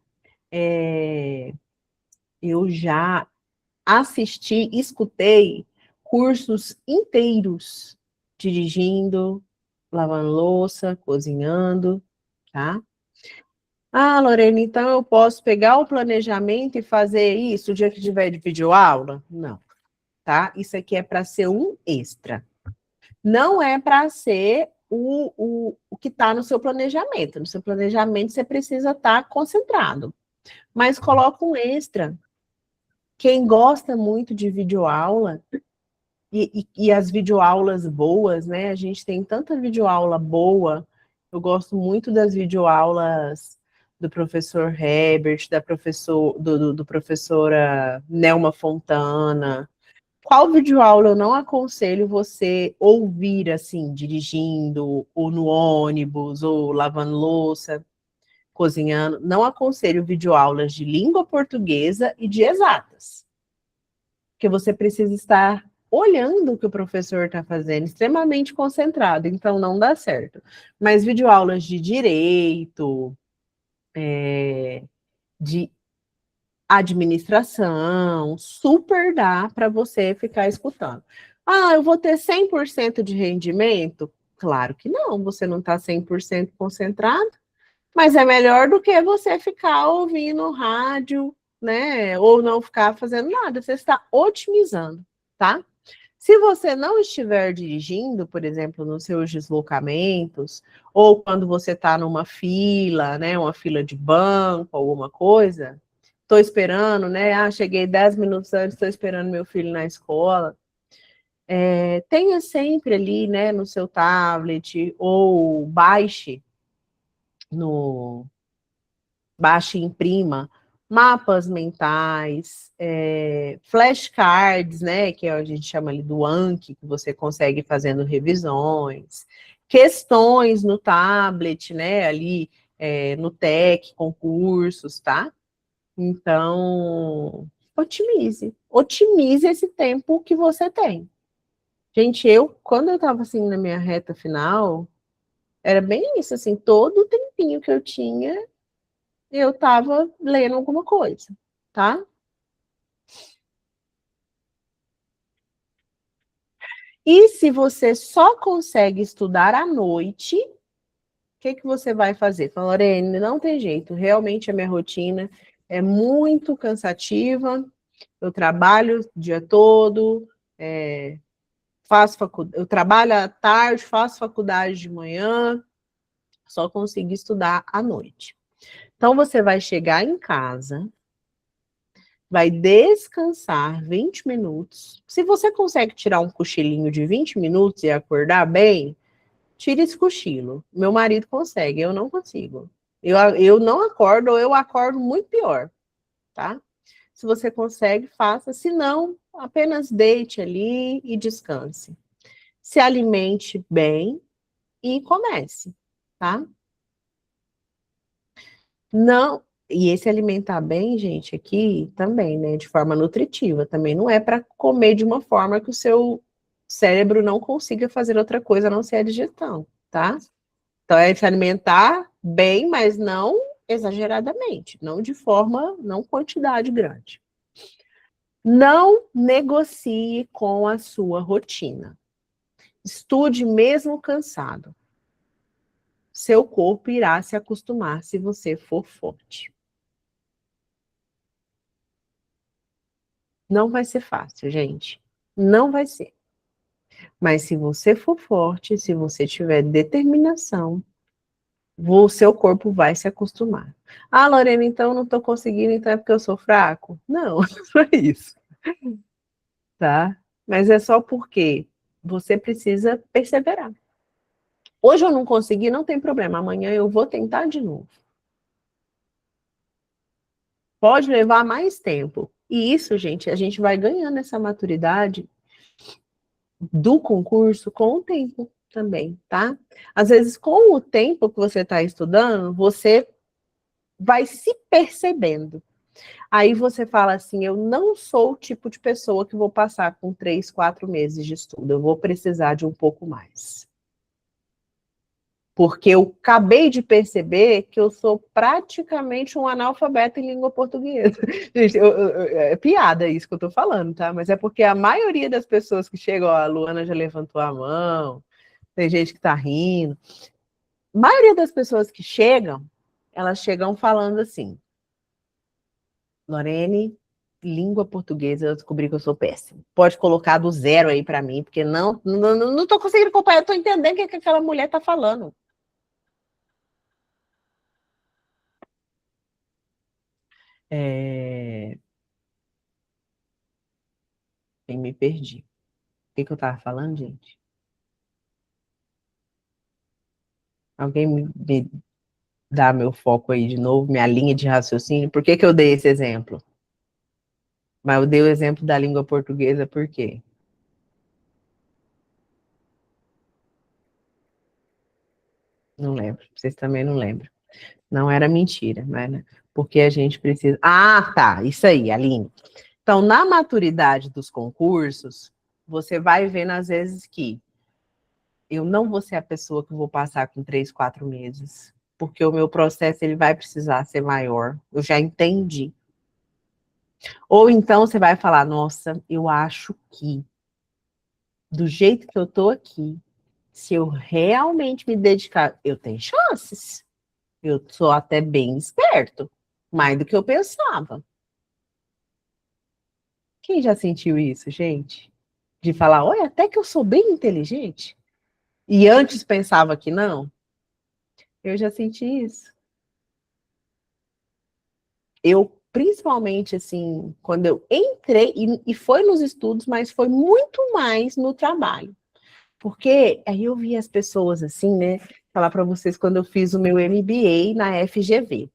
assisti, escutei cursos inteiros, dirigindo, lavando louça, cozinhando, tá? Ah, Lorena, então eu posso pegar o planejamento e fazer isso o dia que tiver de videoaula? Não, tá? Isso aqui é para ser um extra. Não é para ser o que está no seu planejamento. No seu planejamento você precisa estar concentrado. Mas coloca um extra. Quem gosta muito de videoaula, e as videoaulas boas, né? A gente tem tanta videoaula boa. Eu gosto muito das videoaulas do professor Herbert, do professora Nelma Fontana. Qual videoaula eu não aconselho você ouvir, assim, dirigindo, ou no ônibus, ou lavando louça, cozinhando? Não aconselho videoaulas de língua portuguesa e de exatas. Porque você precisa estar olhando o que o professor está fazendo, extremamente concentrado, então não dá certo. Mas videoaulas de direito, de administração, super dá para você ficar escutando. Ah, eu vou ter 100% de rendimento? Claro que não, você não está 100% concentrado, mas é melhor do que você ficar ouvindo rádio, né? Ou não ficar fazendo nada, você está otimizando, tá? Se você não estiver dirigindo, por exemplo, nos seus deslocamentos, ou quando você está numa fila, né, uma fila de banco, alguma coisa, estou esperando, né? Ah, cheguei 10 minutos antes, estou esperando meu filho na escola. Tenha sempre ali, né, no seu tablet, ou baixe e imprima mapas mentais, flashcards, né, que a gente chama ali do Anki, que você consegue fazendo revisões, questões no tablet, né, ali no TEC, concursos, tá? Então, otimize esse tempo que você tem. Gente, quando eu tava assim na minha reta final, era bem isso, assim, todo o tempinho que eu tinha, eu estava lendo alguma coisa, tá? E se você só consegue estudar à noite, o que você vai fazer? Fala, Lorene, não tem jeito, realmente a minha rotina é muito cansativa, eu trabalho o dia todo, eu trabalho à tarde, faço faculdade de manhã, só consigo estudar à noite. Então você vai chegar em casa, vai descansar 20 minutos. Se você consegue tirar um cochilinho de 20 minutos e acordar bem, tire esse cochilo. Meu marido consegue, eu não consigo. Eu não acordo, ou eu acordo muito pior, tá? Se você consegue, faça. Se não, apenas deite ali e descanse. Se alimente bem e comece, tá? Não, e esse alimentar bem, gente, aqui também, né, de forma nutritiva, também não é para comer de uma forma que o seu cérebro não consiga fazer outra coisa a não ser a digestão, tá? Então é se alimentar bem, mas não exageradamente, não de forma, não quantidade grande. Não negocie com a sua rotina. Estude mesmo cansado. Seu corpo irá se acostumar se você for forte. Não vai ser fácil, gente. Não vai ser. Mas se você for forte, se você tiver determinação, o seu corpo vai se acostumar. Ah, Lorena, então eu não estou conseguindo, então é porque eu sou fraco? Não, não é isso, tá? Mas é só porque você precisa perseverar. Hoje eu não consegui, não tem problema. Amanhã eu vou tentar de novo. Pode levar mais tempo. E isso, gente, a gente vai ganhando essa maturidade do concurso com o tempo também, tá? Às vezes, com o tempo que você está estudando, você vai se percebendo. Aí você fala assim: eu não sou o tipo de pessoa que vou passar com 3, 4 meses de estudo, eu vou precisar de um pouco mais. Porque eu acabei de perceber que eu sou praticamente um analfabeto em língua portuguesa. Gente, é piada isso que eu tô falando, tá? Mas é porque a maioria das pessoas que chegam, ó, a Luana já levantou a mão, tem gente que tá rindo. A maioria das pessoas que chegam, elas chegam falando assim: Lorene, língua portuguesa, eu descobri que eu sou péssima. Pode colocar do zero aí para mim, porque não tô conseguindo acompanhar, eu tô entendendo o que aquela mulher tá falando. É... Eu me perdi. O que eu tava falando, gente? Alguém me dá meu foco aí de novo, minha linha de raciocínio? Por que eu dei esse exemplo? Mas eu dei o exemplo da língua portuguesa por quê? Não lembro. Vocês também não lembram. Não era mentira, mas porque a gente precisa. Ah, tá. Isso aí, Aline. Então, na maturidade dos concursos, você vai vendo às vezes que eu não vou ser a pessoa que vou passar com 3, 4 meses, porque o meu processo ele vai precisar ser maior. Eu já entendi. Ou então você vai falar, nossa, eu acho que do jeito que eu tô aqui, se eu realmente me dedicar, eu tenho chances. Eu sou até bem esperto, mais do que eu pensava. Quem já sentiu isso, gente? De falar, olha, até que eu sou bem inteligente. E antes pensava que não. Eu já senti isso. Eu, principalmente, assim, quando eu entrei, e foi nos estudos, mas foi muito mais no trabalho. Porque aí eu vi as pessoas, assim, né? Falar para vocês quando eu fiz o meu MBA na FGV.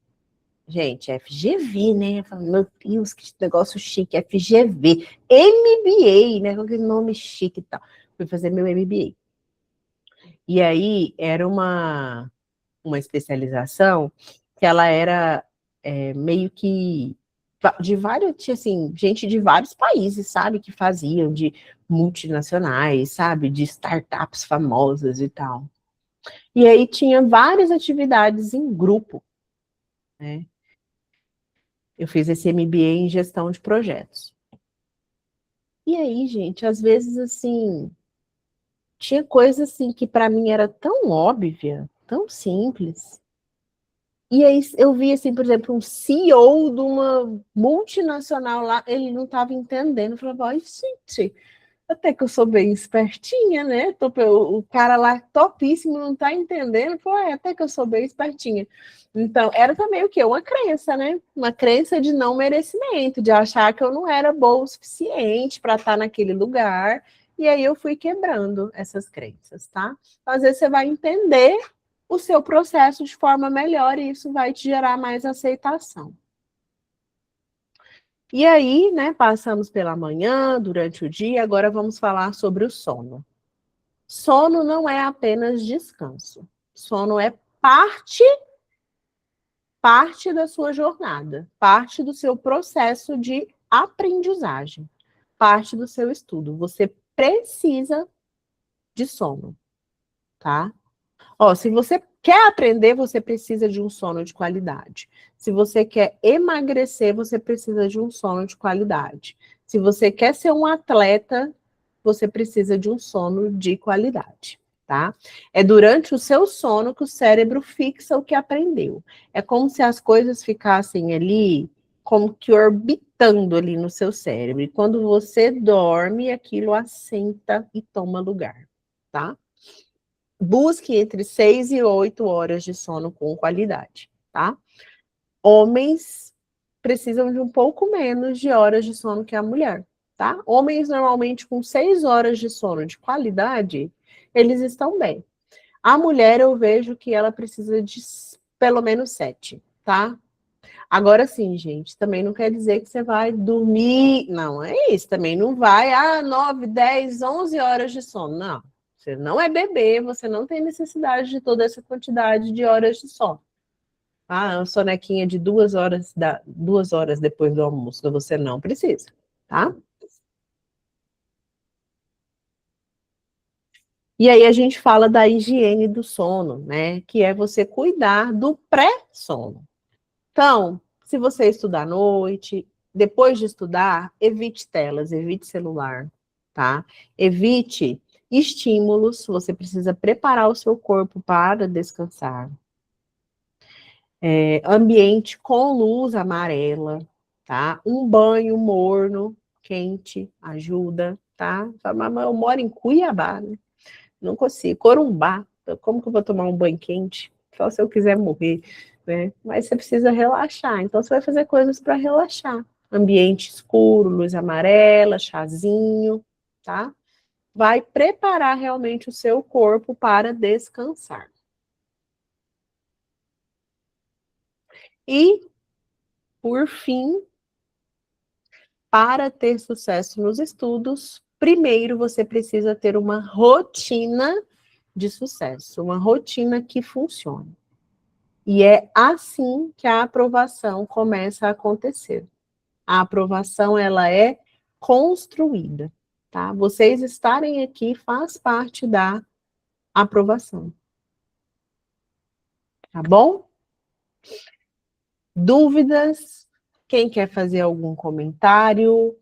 Gente, FGV, né? Eu falei, meu Deus, que negócio chique, FGV. MBA, né? Com aquele nome chique e tal. Fui fazer meu MBA. E aí era uma especialização que ela era meio que de vários, tinha assim, gente de vários países, sabe, que faziam, de multinacionais, sabe, de startups famosas e tal. E aí tinha várias atividades em grupo, né? Eu fiz esse MBA em gestão de projetos. E aí, gente, às vezes assim, tinha coisa assim que para mim era tão óbvia, tão simples. E aí eu vi, assim, por exemplo, um CEO de uma multinacional lá, ele não estava entendendo. Eu falava, ai, gente, até que eu sou bem espertinha, né? O cara lá topíssimo não está entendendo. Falei, até que eu sou bem espertinha. Então, era também o quê? Uma crença, né? Uma crença de não merecimento, de achar que eu não era boa o suficiente para estar naquele lugar. E aí eu fui quebrando essas crenças, tá? Então, às vezes você vai entender o seu processo de forma melhor e isso vai te gerar mais aceitação. E aí, né, passamos pela manhã, durante o dia, agora vamos falar sobre o sono. Sono não é apenas descanso. Sono é parte da sua jornada, parte do seu processo de aprendizagem, parte do seu estudo. Você precisa de sono, tá? Ó, se você quer aprender, você precisa de um sono de qualidade. Se você quer emagrecer, você precisa de um sono de qualidade. Se você quer ser um atleta, você precisa de um sono de qualidade, tá? É durante o seu sono que o cérebro fixa o que aprendeu. É como se as coisas ficassem ali, como que orbitando ali no seu cérebro. E quando você dorme, aquilo assenta e toma lugar, tá? Busque entre 6 e 8 horas de sono com qualidade, tá? Homens precisam de um pouco menos de horas de sono que a mulher, tá? Homens normalmente com 6 horas de sono de qualidade, eles estão bem. A mulher eu vejo que ela precisa de pelo menos 7, tá? Agora sim, gente, também não quer dizer que você vai dormir. Não, é isso, também não vai, 9, 10, 11 horas de sono. Não, você não é bebê, você não tem necessidade de toda essa quantidade de horas de sono. Uma sonequinha de 2 horas, 2 horas depois do almoço, você não precisa, tá? E aí a gente fala da higiene do sono, né? Que é você cuidar do pré-sono. Então, se você estudar à noite, depois de estudar, evite telas, evite celular, tá? Evite estímulos, você precisa preparar o seu corpo para descansar. Ambiente com luz amarela, tá? Um banho morno, quente, ajuda, tá? Mas eu moro em Cuiabá, né? Não consigo. Corumbá, como que eu vou tomar um banho quente? Só se eu quiser morrer, né? Mas você precisa relaxar. Então você vai fazer coisas para relaxar. Ambiente escuro, luz amarela, chazinho, tá? Vai preparar realmente o seu corpo para descansar. E, por fim, para ter sucesso nos estudos, primeiro você precisa ter uma rotina de sucesso, uma rotina que funcione. E é assim que a aprovação começa a acontecer. A aprovação, ela é construída, tá? Vocês estarem aqui faz parte da aprovação, tá bom? Dúvidas? Quem quer fazer algum comentário?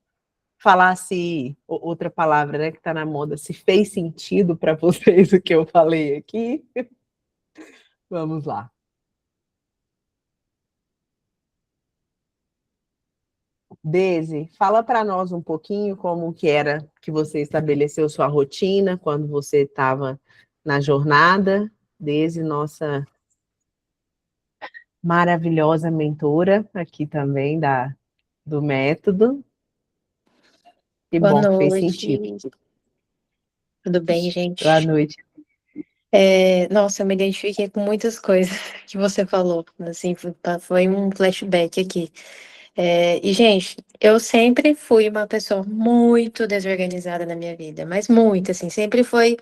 Falar se, outra palavra, né, que está na moda, se fez sentido para vocês o que eu falei aqui? Vamos lá. Deise, fala para nós um pouquinho como que era que você estabeleceu sua rotina quando você estava na jornada. Deise, nossa maravilhosa mentora aqui também do método. Que Boa bom que fez sentido. noite, tudo bem, Boa gente? noite. Nossa, eu me identifiquei com muitas coisas que você falou, assim, foi um flashback aqui. E, gente, eu sempre fui uma pessoa muito desorganizada na minha vida, mas muito, assim, sempre foi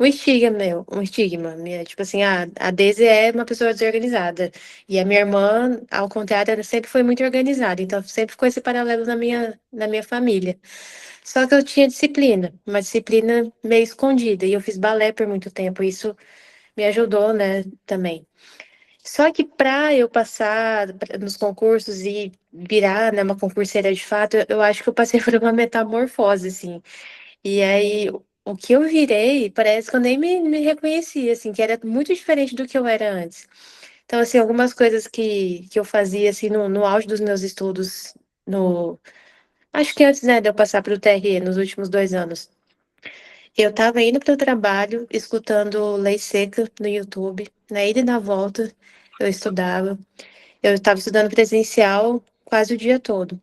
um estigma, tipo assim, a Daisy é uma pessoa desorganizada, e a minha irmã, ao contrário, ela sempre foi muito organizada, então sempre ficou esse paralelo na minha família. Só que eu tinha disciplina, uma disciplina meio escondida, e eu fiz balé por muito tempo, isso me ajudou, né, também. Só que para eu passar nos concursos e virar, né, uma concurseira de fato, eu acho que eu passei por uma metamorfose, assim. E aí, o que eu virei, parece que eu nem me reconhecia, assim, que era muito diferente do que eu era antes. Então, assim, algumas coisas que eu fazia, assim, no auge dos meus estudos, no... Acho que antes, né, de eu passar para o TRE, nos últimos 2 anos. Eu estava indo para o trabalho, escutando Lei Seca no YouTube. Na ida e na volta, eu estudava. Eu estava estudando presencial quase o dia todo.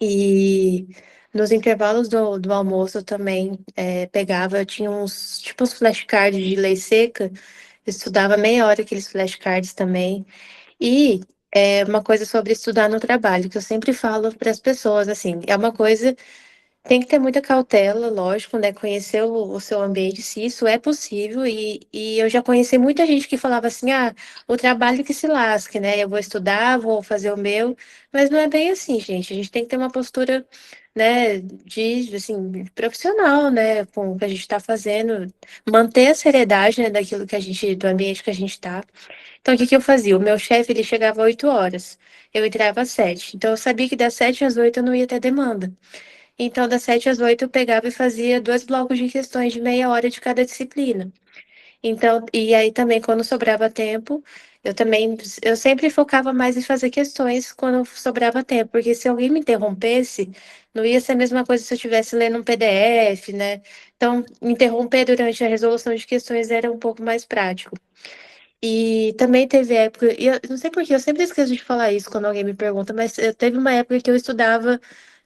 E nos intervalos do almoço eu também pegava, eu tinha uns, tipo uns flashcards de Lei Seca. Eu estudava meia hora aqueles flashcards também. E uma coisa sobre estudar no trabalho, que eu sempre falo para as pessoas, assim, é uma coisa tem que ter muita cautela, lógico, né? Conhecer o seu ambiente, se isso é possível. E eu já conheci muita gente que falava assim: ah, o trabalho que se lasque, né? Eu vou estudar, vou fazer o meu. Mas não é bem assim, gente. A gente tem que ter uma postura, né, assim, profissional, né? Com o que a gente está fazendo, manter a seriedade, né, do ambiente que a gente está. Então, o que que eu fazia? O meu chefe, ele chegava às 8 horas. Eu entrava às 7. Então, eu sabia que das 7 às 8 eu não ia ter demanda. Então, das 7 às 8 eu pegava e fazia 2 blocos de questões de meia hora de cada disciplina. Então, e aí também, quando sobrava tempo, eu sempre focava mais em fazer questões quando sobrava tempo, porque se alguém me interrompesse, não ia ser a mesma coisa se eu estivesse lendo um PDF, né? Então, interromper durante a resolução de questões era um pouco mais prático. E também teve época, e eu não sei por que, eu sempre esqueço de falar isso quando alguém me pergunta, mas teve uma época que eu estudava,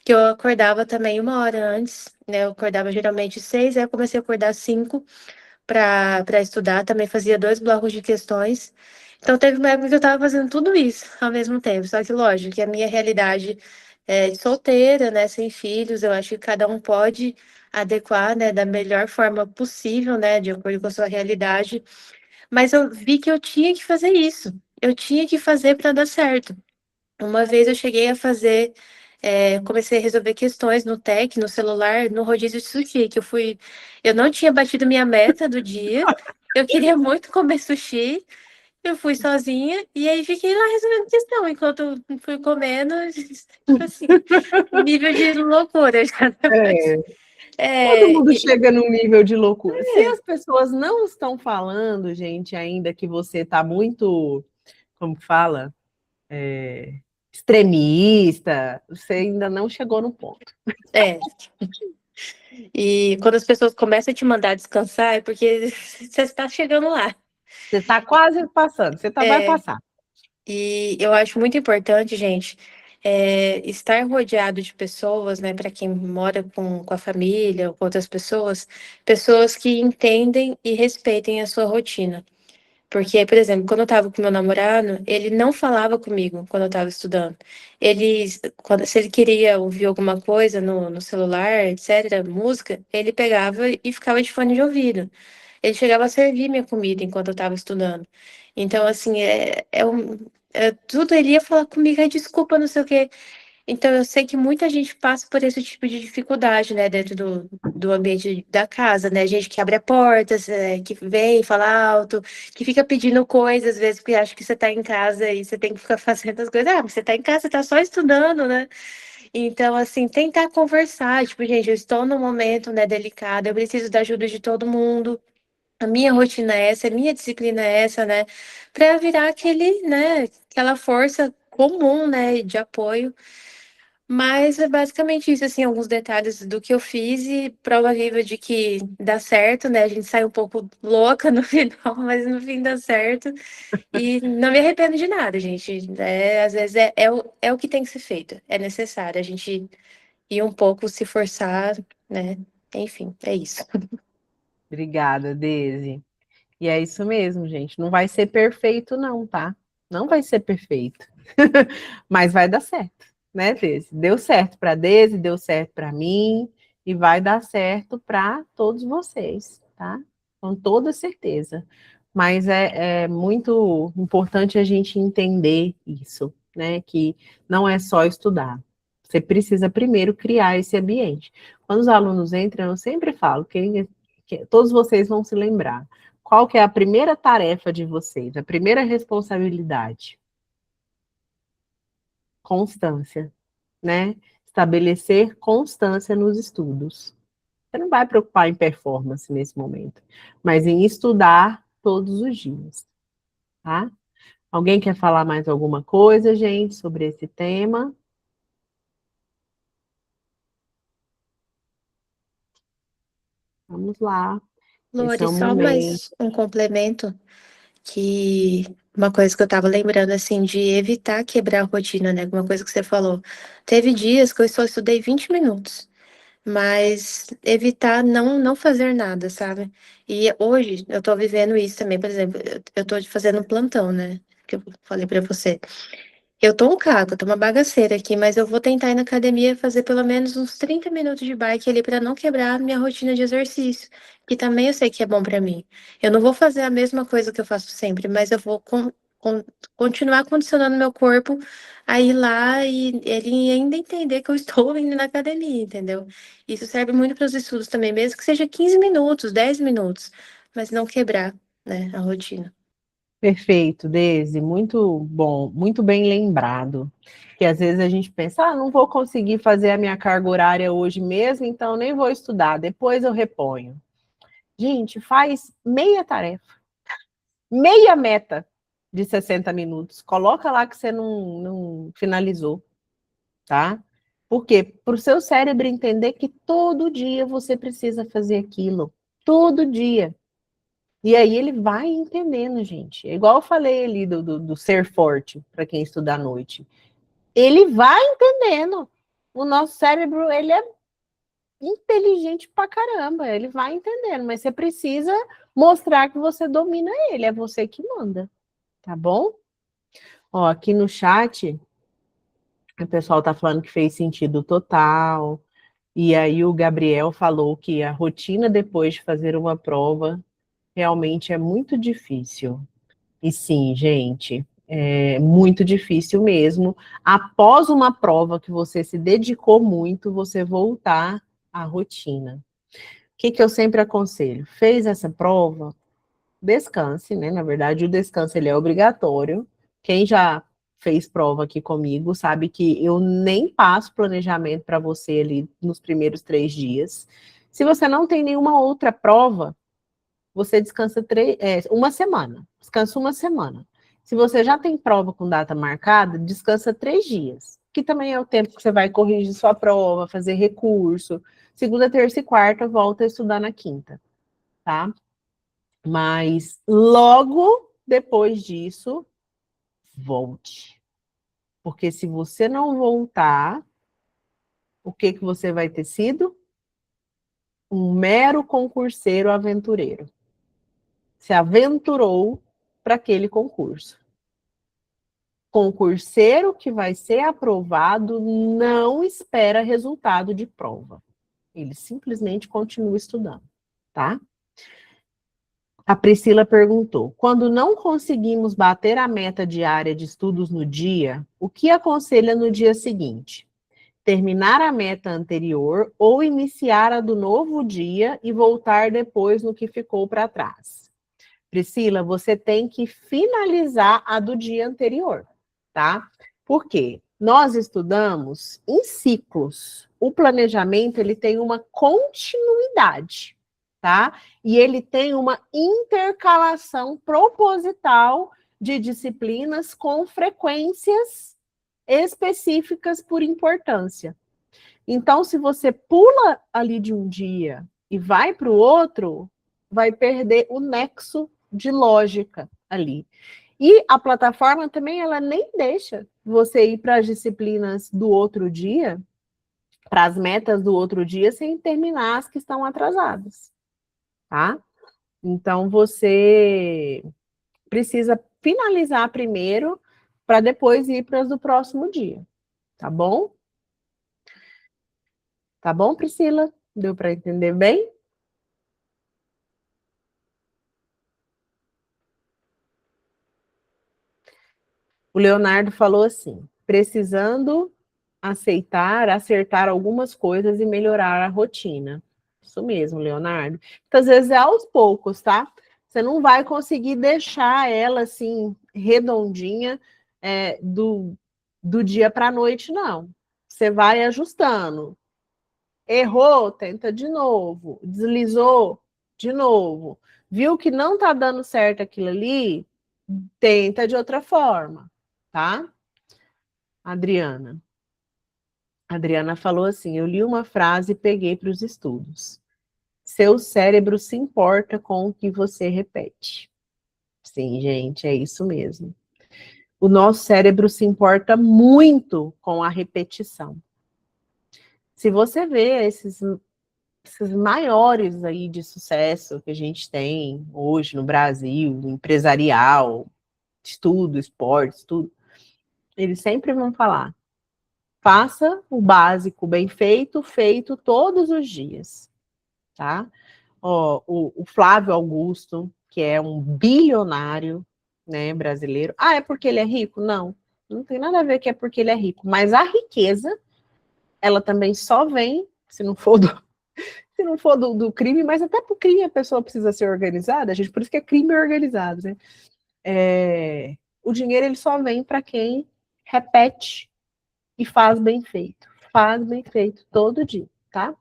que eu acordava também 1 hora antes, né? Eu acordava geralmente 6, aí eu comecei a acordar 5 para estudar, também fazia 2 blocos de questões. Então teve uma época que eu estava fazendo tudo isso ao mesmo tempo, só que lógico que a minha realidade é de solteira, né, sem filhos, eu acho que cada um pode adequar, né, da melhor forma possível, né, de acordo com a sua realidade. Mas eu vi que eu tinha que fazer isso. Eu tinha que fazer para dar certo. Uma vez eu cheguei a fazer, comecei a resolver questões no TEC, no celular, no rodízio de sushi, eu não tinha batido minha meta do dia, eu queria muito comer sushi, eu fui sozinha e aí fiquei lá resolvendo questão, enquanto eu fui comendo, tipo assim, nível de loucura já. É, todo É, mundo chega num nível de loucura. Se as pessoas não estão falando, gente, ainda que você está muito, como que fala? É, extremista, você ainda não chegou no ponto. é, e quando as pessoas começam a te mandar descansar, é porque você está chegando lá. Você está quase passando, vai É, passar. e eu acho muito importante, gente, estar rodeado de pessoas, né, para quem mora com a família ou com outras pessoas, pessoas que entendem e respeitem a sua rotina. Porque, por exemplo, quando eu estava com meu namorado, ele não falava comigo quando eu estava estudando. Se ele queria ouvir alguma coisa no celular, etc., música, ele pegava e ficava de fone de ouvido. Ele chegava a servir minha comida enquanto eu estava estudando. Então, assim, tudo ele ia falar comigo, desculpa, não sei o quê. Então, eu sei que muita gente passa por esse tipo de dificuldade, né, dentro do ambiente da casa, né? Gente que abre a porta, que vem, fala alto, que fica pedindo coisas, às vezes, porque acha que você está em casa e você tem que ficar fazendo as coisas. Ah, mas você está em casa, você está só estudando, né? Então, assim, tentar conversar, tipo, gente, eu estou num momento, né, delicado, eu preciso da ajuda de todo mundo. A minha rotina é essa, a minha disciplina é essa, né? Para virar aquela força comum, né, de apoio. Mas é basicamente isso, assim, alguns detalhes do que eu fiz e prova viva de que dá certo, né? A gente sai um pouco louca no final, mas no fim dá certo. E não me arrependo de nada, gente. Às vezes é o que tem que ser feito. É necessário a gente ir um pouco se forçar, né? Enfim, é isso. Obrigada, Daisy. E é isso mesmo, gente. Não vai ser perfeito, não, tá? Não vai ser perfeito. Mas vai dar certo, né, Daisy? Deu certo para Daisy, deu certo para mim e vai dar certo para todos vocês, tá? Com toda certeza. Mas é muito importante a gente entender isso, né? Que não é só estudar. Você precisa primeiro criar esse ambiente. Quando os alunos entram, eu sempre falo, todos vocês vão se lembrar. Qual que é a primeira tarefa de vocês? A primeira responsabilidade? Constância, né? Estabelecer constância nos estudos. Você não vai preocupar em performance nesse momento, mas em estudar todos os dias, tá? Alguém quer falar mais alguma coisa, gente, sobre esse tema? Vamos lá. Esse é Lore, o só momento. mais um complemento que uma coisa que eu tava lembrando assim de evitar quebrar a rotina, né? Uma coisa que você falou. Teve dias que eu só estudei 20 minutos, mas evitar não fazer nada, sabe? E hoje eu tô vivendo isso também, por exemplo, eu tô fazendo um plantão, né? Que eu falei pra você. Eu tô um caco, eu tô uma bagaceira aqui, mas eu vou tentar ir na academia fazer pelo menos uns 30 minutos de bike ali para não quebrar a minha rotina de exercício, que também eu sei que é bom para mim. Eu não vou fazer a mesma coisa que eu faço sempre, mas eu vou continuar condicionando meu corpo a ir lá e ele ainda entender que eu estou indo na academia, entendeu? Isso serve muito para os estudos também, mesmo que seja 15 minutos, 10 minutos, mas não quebrar, né, a rotina. Perfeito, Daisy, muito bom, muito bem lembrado. Que às vezes a gente pensa, não vou conseguir fazer a minha carga horária hoje mesmo, então nem vou estudar, depois eu reponho. Gente, faz meia tarefa, meia meta de 60 minutos. Coloca lá que você não finalizou, tá? Por quê? Para o seu cérebro entender que todo dia você precisa fazer aquilo. Todo dia. E aí ele vai entendendo, gente. É igual eu falei ali do ser forte, para quem estuda à noite. Ele vai entendendo. O nosso cérebro, ele é inteligente pra caramba. Ele vai entendendo, mas você precisa mostrar que você domina ele. É você que manda, tá bom? Ó, aqui no chat, o pessoal tá falando que fez sentido total. E aí o Gabriel falou que a rotina depois de fazer uma prova realmente é muito difícil. E sim, gente, é muito difícil mesmo. Após uma prova que você se dedicou muito, você voltar à rotina. O que, que eu sempre aconselho? Fez essa prova, descanse, né? Na verdade, o descanso ele é obrigatório. Quem já fez prova aqui comigo sabe que eu nem passo planejamento para você ali nos primeiros 3 dias. Se você não tem nenhuma outra prova, você descansa uma semana. Descansa uma semana. Se você já tem prova com data marcada, descansa 3 dias. Que também é o tempo que você vai corrigir sua prova, fazer recurso. Segunda, terça e quarta, volta a estudar na quinta, tá? Mas logo depois disso, volte. Porque se você não voltar, o que que você vai ter sido? Um mero concurseiro aventureiro. Se aventurou para aquele concurso. Concurseiro que vai ser aprovado não espera resultado de prova. Ele simplesmente continua estudando, tá? A Priscila perguntou: quando não conseguimos bater a meta diária de estudos no dia, o que aconselha no dia seguinte? Terminar a meta anterior ou iniciar a do novo dia e voltar depois no que ficou para trás? Priscila, você tem que finalizar a do dia anterior, tá? Por quê? Nós estudamos em ciclos. O planejamento, ele tem uma continuidade, tá? E ele tem uma intercalação proposital de disciplinas com frequências específicas por importância. Então, se você pula ali de um dia e vai para o outro, vai perder o nexo de lógica ali. E a plataforma também, ela nem deixa você ir para as disciplinas do outro dia, para as metas do outro dia, sem terminar as que estão atrasadas, tá? Então, você precisa finalizar primeiro, para depois ir para as do próximo dia, tá bom? Tá bom, Priscila? Deu para entender bem? O Leonardo falou assim: precisando aceitar, acertar algumas coisas e melhorar a rotina. Isso mesmo, Leonardo. Muitas vezes é aos poucos, tá? Você não vai conseguir deixar ela assim, redondinha, do dia para a noite, não. Você vai ajustando. Errou, tenta de novo. Deslizou, de novo. Viu que não está dando certo aquilo ali? Tenta de outra forma, tá? Adriana. Adriana falou assim: eu li uma frase e peguei para os estudos. Seu cérebro se importa com o que você repete. Sim, gente, é isso mesmo. O nosso cérebro se importa muito com a repetição. Se você vê esses maiores aí de sucesso que a gente tem hoje no Brasil, empresarial, estudo, esportes, tudo, eles sempre vão falar: faça o básico bem feito, feito todos os dias, tá? Ó, o Flávio Augusto, que é um bilionário, né, brasileiro. Ah, é porque ele é rico? Não, não tem nada a ver que é porque ele é rico, mas a riqueza, ela também só vem, se não for do crime, mas até para o crime a pessoa precisa ser organizada, gente, por isso que é crime organizado, né? O dinheiro, ele só vem para quem repete e faz bem feito todo dia, tá?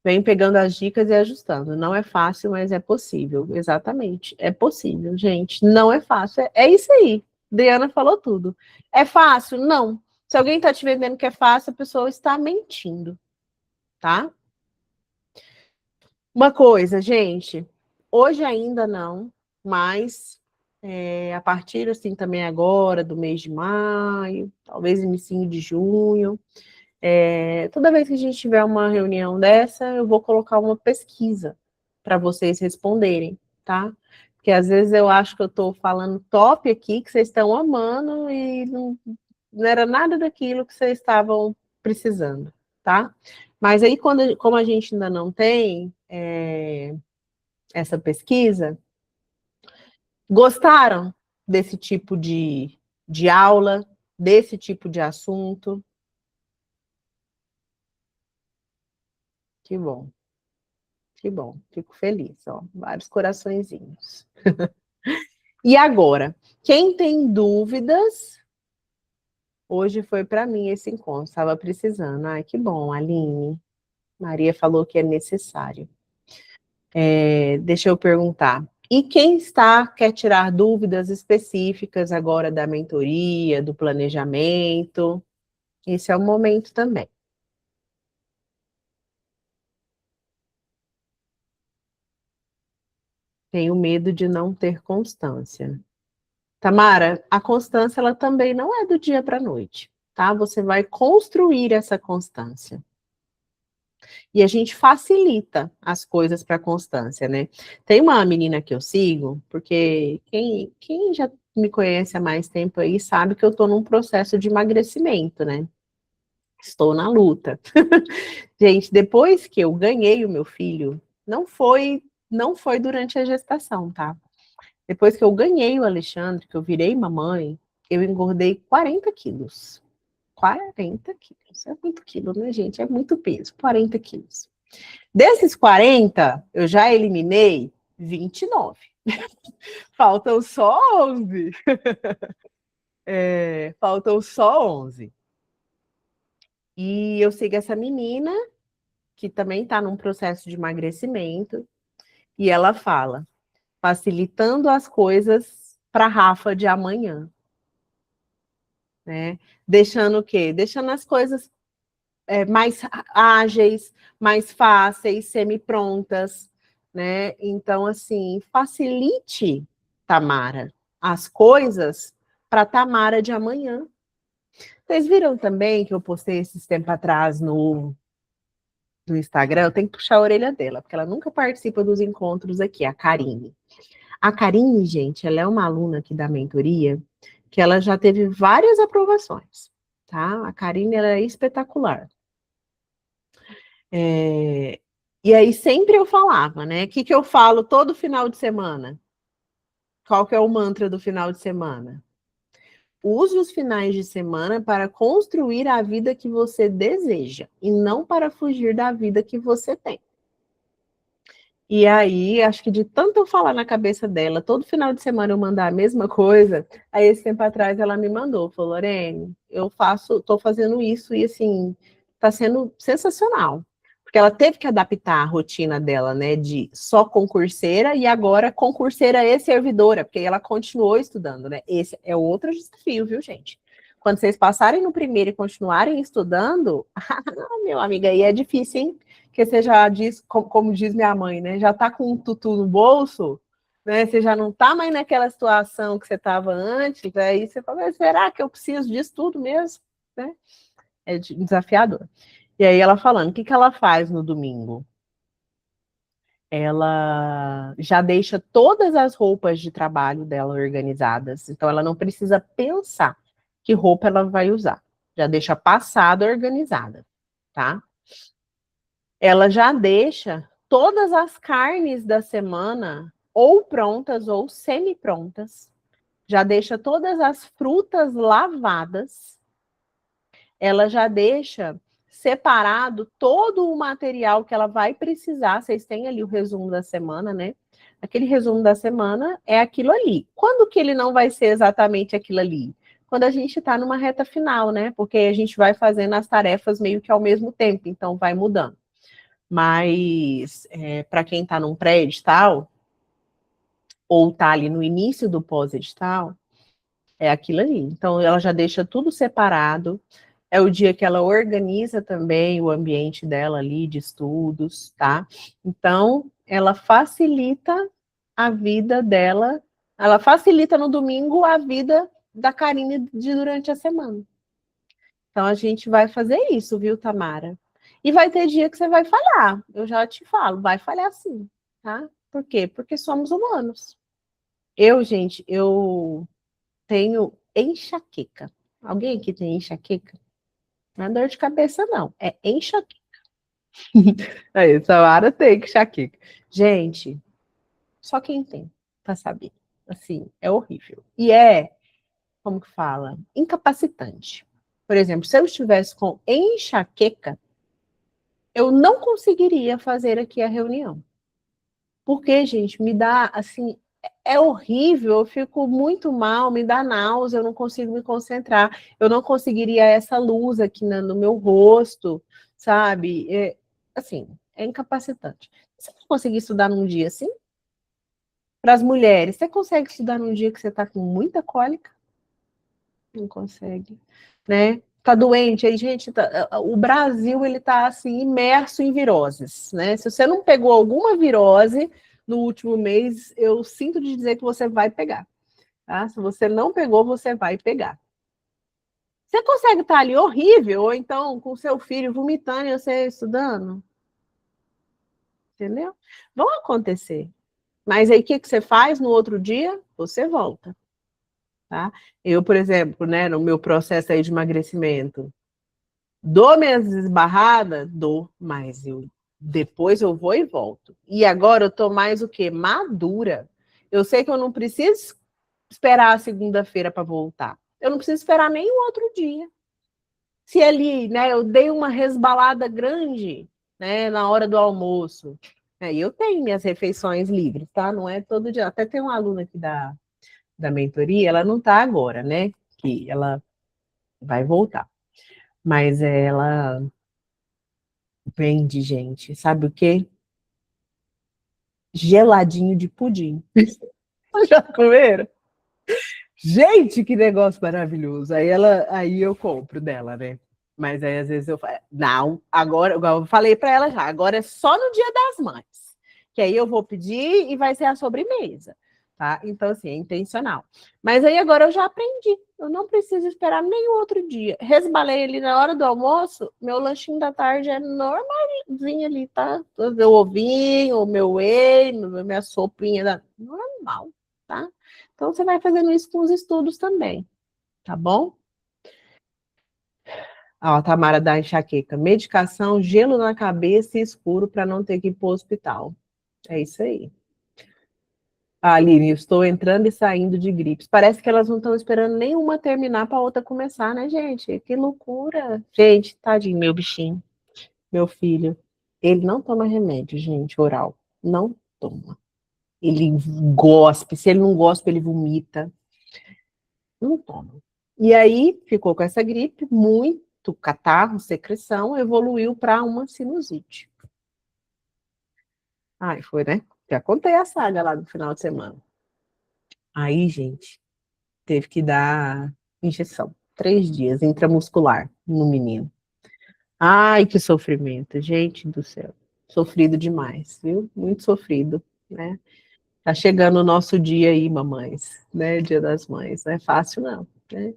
Vem pegando as dicas e ajustando. Não é fácil, mas é possível. Exatamente. É possível, gente. Não é fácil. É isso aí. Adriana falou tudo. É fácil? Não. Se alguém está te vendendo que é fácil, a pessoa está mentindo, tá? Uma coisa, gente. Hoje ainda não, mas a partir assim também agora, do mês de maio, talvez início de junho, toda vez que a gente tiver uma reunião dessa, eu vou colocar uma pesquisa para vocês responderem, tá? Porque às vezes eu acho que eu estou falando top aqui, que vocês estão amando e não era nada daquilo que vocês estavam precisando, tá? Mas aí, como a gente ainda não tem essa pesquisa, gostaram desse tipo de aula, desse tipo de assunto? Que bom. Que bom, fico feliz, ó, vários coraçõezinhos. E agora, quem tem dúvidas, hoje foi para mim esse encontro, estava precisando. Ai, que bom, Aline. Maria falou que é necessário. Deixa eu perguntar. E quem quer tirar dúvidas específicas agora da mentoria, do planejamento? Esse é o momento também. Tenho medo de não ter constância. Tamara, a constância, ela também não é do dia para a noite, tá? Você vai construir essa constância. E a gente facilita as coisas para a constância, né? Tem uma menina que eu sigo, porque quem já me conhece há mais tempo aí sabe que eu estou num processo de emagrecimento, né? Estou na luta. Gente, depois que eu ganhei o meu filho, não foi durante a gestação, tá? Depois que eu ganhei o Alexandre, que eu virei mamãe, eu engordei 40 quilos. 40 quilos. É muito quilo, né, gente? É muito peso. 40 quilos. Desses 40, eu já eliminei 29. Faltam só 11. Faltam só 11. E eu sigo essa menina, que também está num processo de emagrecimento, e ela fala: facilitando as coisas para a Rafa de amanhã. né? Deixando o quê? Deixando as coisas mais ágeis, mais fáceis, semi-prontas, né? Então, assim, facilite, Tamara, as coisas para Tamara de amanhã. Vocês viram também que eu postei esses tempos atrás no Instagram? Eu tenho que puxar a orelha dela, porque ela nunca participa dos encontros aqui, a Karine. A Karine, gente, ela é uma aluna aqui da mentoria que ela já teve várias aprovações, tá? A Karine, ela é espetacular. E aí sempre eu falava, né? O que eu falo todo final de semana? Qual que é o mantra do final de semana? Use os finais de semana para construir a vida que você deseja e não para fugir da vida que você tem. E aí, acho que de tanto eu falar na cabeça dela, todo final de semana eu mandar a mesma coisa, aí esse tempo atrás ela me mandou, falou, Lorene, tô fazendo isso e assim, tá sendo sensacional. Porque ela teve que adaptar a rotina dela, né, de só concurseira e agora concurseira e servidora, porque ela continuou estudando, né? Esse é outro desafio, viu, gente? Quando vocês passarem no primeiro e continuarem estudando, meu amigo, aí é difícil, hein? Porque você já diz, como diz minha mãe, né? Já tá com um tutu no bolso, né? Você já não tá mais naquela situação que você estava antes, aí você fala, será que eu preciso disso tudo mesmo? Né? É desafiador. E aí ela falando, o que ela faz no domingo? Ela já deixa todas as roupas de trabalho dela organizadas, então ela não precisa pensar que roupa ela vai usar. Já deixa passada organizada, tá? Ela já deixa todas as carnes da semana ou prontas ou semi-prontas. Já deixa todas as frutas lavadas. Ela já deixa separado todo o material que ela vai precisar. Vocês têm ali o resumo da semana, né? Aquele resumo da semana é aquilo ali. Quando que ele não vai ser exatamente aquilo ali? Quando a gente está numa reta final, né? Porque a gente vai fazendo as tarefas meio que ao mesmo tempo, então vai mudando. Mas para quem está num pré-edital, ou está ali no início do pós-edital, é aquilo ali. Então, ela já deixa tudo separado. É o dia que ela organiza também o ambiente dela ali de estudos, tá? Então, ela facilita a vida dela, ela facilita no domingo a vida da Karine durante a semana. Então, a gente vai fazer isso, viu, Tamara? E vai ter dia que você vai falhar. Eu já te falo, vai falhar sim, tá? Por quê? Porque somos humanos. Gente, eu tenho enxaqueca. Alguém aqui tem enxaqueca? Não é dor de cabeça, não. É enxaqueca. Aí, Tamara tem enxaqueca. Gente, só quem tem pra saber. Assim, é horrível. E como que fala? Incapacitante. Por exemplo, se eu estivesse com enxaqueca, eu não conseguiria fazer aqui a reunião. Porque, gente, me dá, assim, é horrível, eu fico muito mal, me dá náusea, eu não consigo me concentrar, eu não conseguiria essa luz aqui no meu rosto, sabe? Assim, é incapacitante. Você não consegue estudar num dia assim? Para as mulheres, você consegue estudar num dia que você está com muita cólica? Não consegue, né? Tá doente, aí, gente, o Brasil, ele tá, assim, imerso em viroses, né? Se você não pegou alguma virose no último mês, eu sinto de dizer que você vai pegar, tá? Se você não pegou, você vai pegar. Você consegue estar ali horrível, ou então com seu filho vomitando e você estudando? Entendeu? Vão acontecer. Mas aí, o que você faz no outro dia? Você volta, tá? Eu, por exemplo, né, no meu processo aí de emagrecimento, dou minhas esbarradas? Dou, mas depois eu vou e volto. E agora eu tô mais o quê? Madura. Eu sei que eu não preciso esperar a segunda-feira para voltar. Eu não preciso esperar nenhum outro dia. Se ali, né, eu dei uma resbalada grande, né, na hora do almoço, aí eu tenho minhas refeições livres, tá? Não é todo dia. Até tem uma aluna aqui da mentoria, ela não tá agora, né? Que ela vai voltar. Mas ela vende, gente. Sabe o quê? Geladinho de pudim. Já comeram? Gente, que negócio maravilhoso. Aí eu compro dela, né? Mas aí às vezes eu falo, não, agora, igual eu falei para ela já, agora é só no Dia das Mães. Que aí eu vou pedir e vai ser a sobremesa, tá? Então, assim, é intencional. Mas aí agora eu já aprendi. Eu não preciso esperar nenhum outro dia. Resbalei ali na hora do almoço, meu lanchinho da tarde é normalzinho ali, tá? Meu ovinho, meu whey, minha sopinha normal, tá? Então, você vai fazendo isso com os estudos também, tá bom? Ó, a Tamara da enxaqueca. Medicação, gelo na cabeça e escuro para não ter que ir para o hospital. É isso aí. Aline, estou entrando e saindo de gripes. Parece que elas não estão esperando nenhuma terminar para a outra começar, né, gente? Que loucura. Gente, tadinho, meu bichinho, meu filho. Ele não toma remédio, gente, oral. Não toma. Ele gospe. Se ele não gospe, ele vomita. Não toma. E aí ficou com essa gripe, muito catarro, secreção, evoluiu para uma sinusite. Ai, foi, né? Já contei a saga lá no final de semana. Aí, gente, teve que dar injeção. 3 dias, intramuscular, no menino. Ai, que sofrimento, gente do céu. Sofrido demais, viu? Muito sofrido, né? Tá chegando o nosso dia aí, mamães, né? Dia das Mães. Não é fácil, não, né?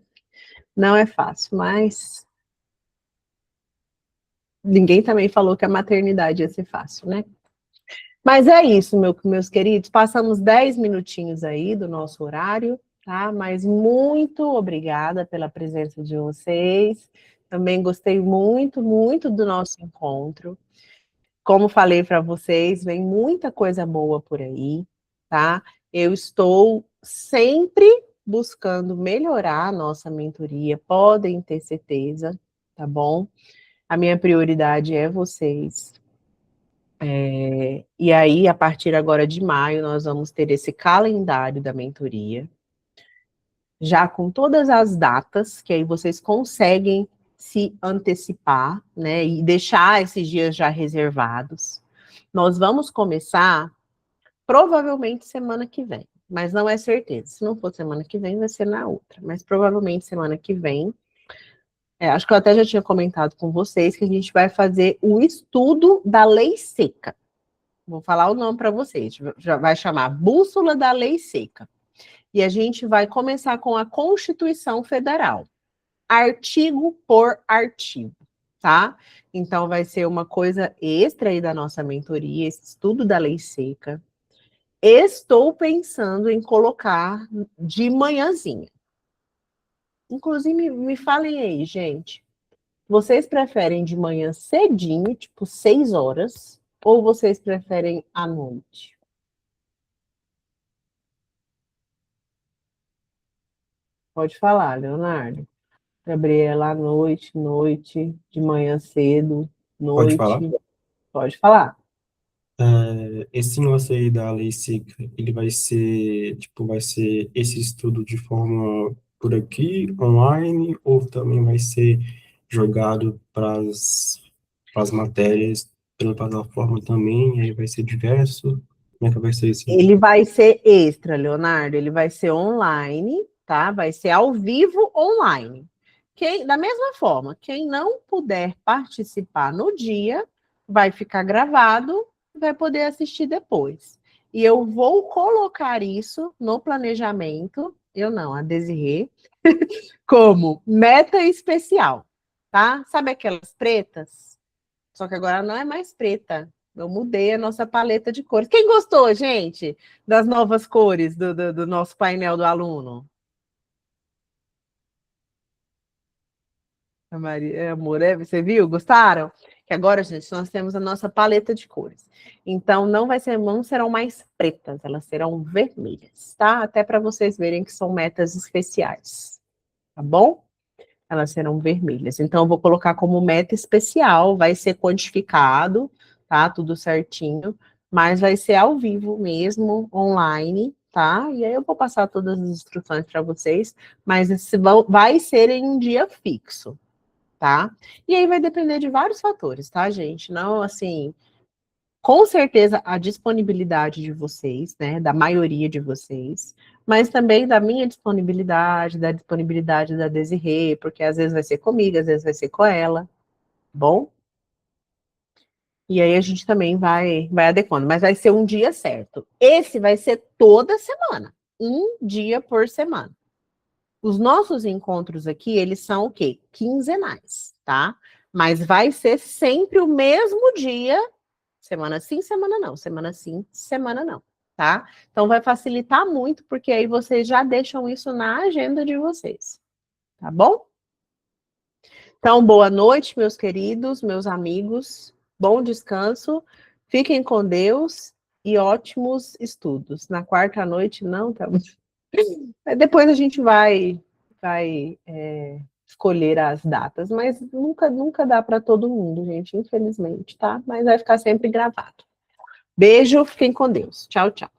Não é fácil, mas ninguém também falou que a maternidade ia ser fácil, né? Mas é isso, meus queridos. Passamos 10 minutinhos aí do nosso horário, tá? Mas muito obrigada pela presença de vocês. Também gostei muito, muito do nosso encontro. Como falei para vocês, vem muita coisa boa por aí, tá? Eu estou sempre buscando melhorar a nossa mentoria, podem ter certeza, tá bom? A minha prioridade é vocês. E aí, a partir agora de maio, nós vamos ter esse calendário da mentoria, já com todas as datas, que aí vocês conseguem se antecipar, né, e deixar esses dias já reservados. Nós vamos começar, provavelmente, semana que vem, mas não é certeza. Se não for semana que vem, vai ser na outra, mas provavelmente semana que vem. Acho que eu até já tinha comentado com vocês que a gente vai fazer o estudo da lei seca. Vou falar o nome para vocês. Já vai chamar Bússola da Lei Seca. E a gente vai começar com a Constituição Federal, artigo por artigo, tá? Então vai ser uma coisa extra aí da nossa mentoria, esse estudo da Lei Seca. Estou pensando em colocar de manhãzinha. Inclusive, me falem aí, gente. Vocês preferem de manhã cedinho, tipo 6 horas, ou vocês preferem à noite? Pode falar, Leonardo. Gabriela, à noite, noite, de manhã cedo, Pode noite. falar? Pode falar. Esse negócio aí da lei seca, ele vai ser, tipo, vai ser esse estudo de forma por aqui, online, ou também vai ser jogado para as matérias pela plataforma também, e aí vai ser diverso? Como é que vai ser esse? Ele vai ser extra, Leonardo. Ele vai ser online, tá? Vai ser ao vivo online. Da mesma forma, quem não puder participar no dia, vai ficar gravado, vai poder assistir depois. E eu vou colocar isso no planejamento, eu não, a Desirê, como meta especial, tá? Sabe aquelas pretas? Só que agora não é mais preta. Eu mudei a nossa paleta de cores. Quem gostou, gente, das novas cores do nosso painel do aluno? A Maria, amor, você viu? Gostaram? Que agora, gente, nós temos a nossa paleta de cores. Então, não serão mais pretas, elas serão vermelhas, tá? Até para vocês verem que são metas especiais, tá bom? Elas serão vermelhas. Então, eu vou colocar como meta especial, vai ser quantificado, tá? Tudo certinho, mas vai ser ao vivo mesmo, online, tá? E aí eu vou passar todas as instruções para vocês, mas vai ser em um dia fixo, tá? E aí vai depender de vários fatores, tá, gente? Não, assim, com certeza a disponibilidade de vocês, né, da maioria de vocês, mas também da minha disponibilidade, da disponibilidade da Desirê, porque às vezes vai ser comigo, às vezes vai ser com ela, bom? E aí a gente também vai adequando, mas vai ser um dia certo. Esse vai ser toda semana, um dia por semana. Os nossos encontros aqui, eles são o quê? Quinzenais, tá? Mas vai ser sempre o mesmo dia, semana sim, semana não, semana sim, semana não, tá? Então vai facilitar muito, porque aí vocês já deixam isso na agenda de vocês, tá bom? Então, boa noite, meus queridos, meus amigos, bom descanso, fiquem com Deus e ótimos estudos. Na quarta noite, não, tá? Depois a gente vai escolher as datas, mas nunca dá para todo mundo, gente, infelizmente, tá? Mas vai ficar sempre gravado. Beijo, fiquem com Deus. Tchau, tchau.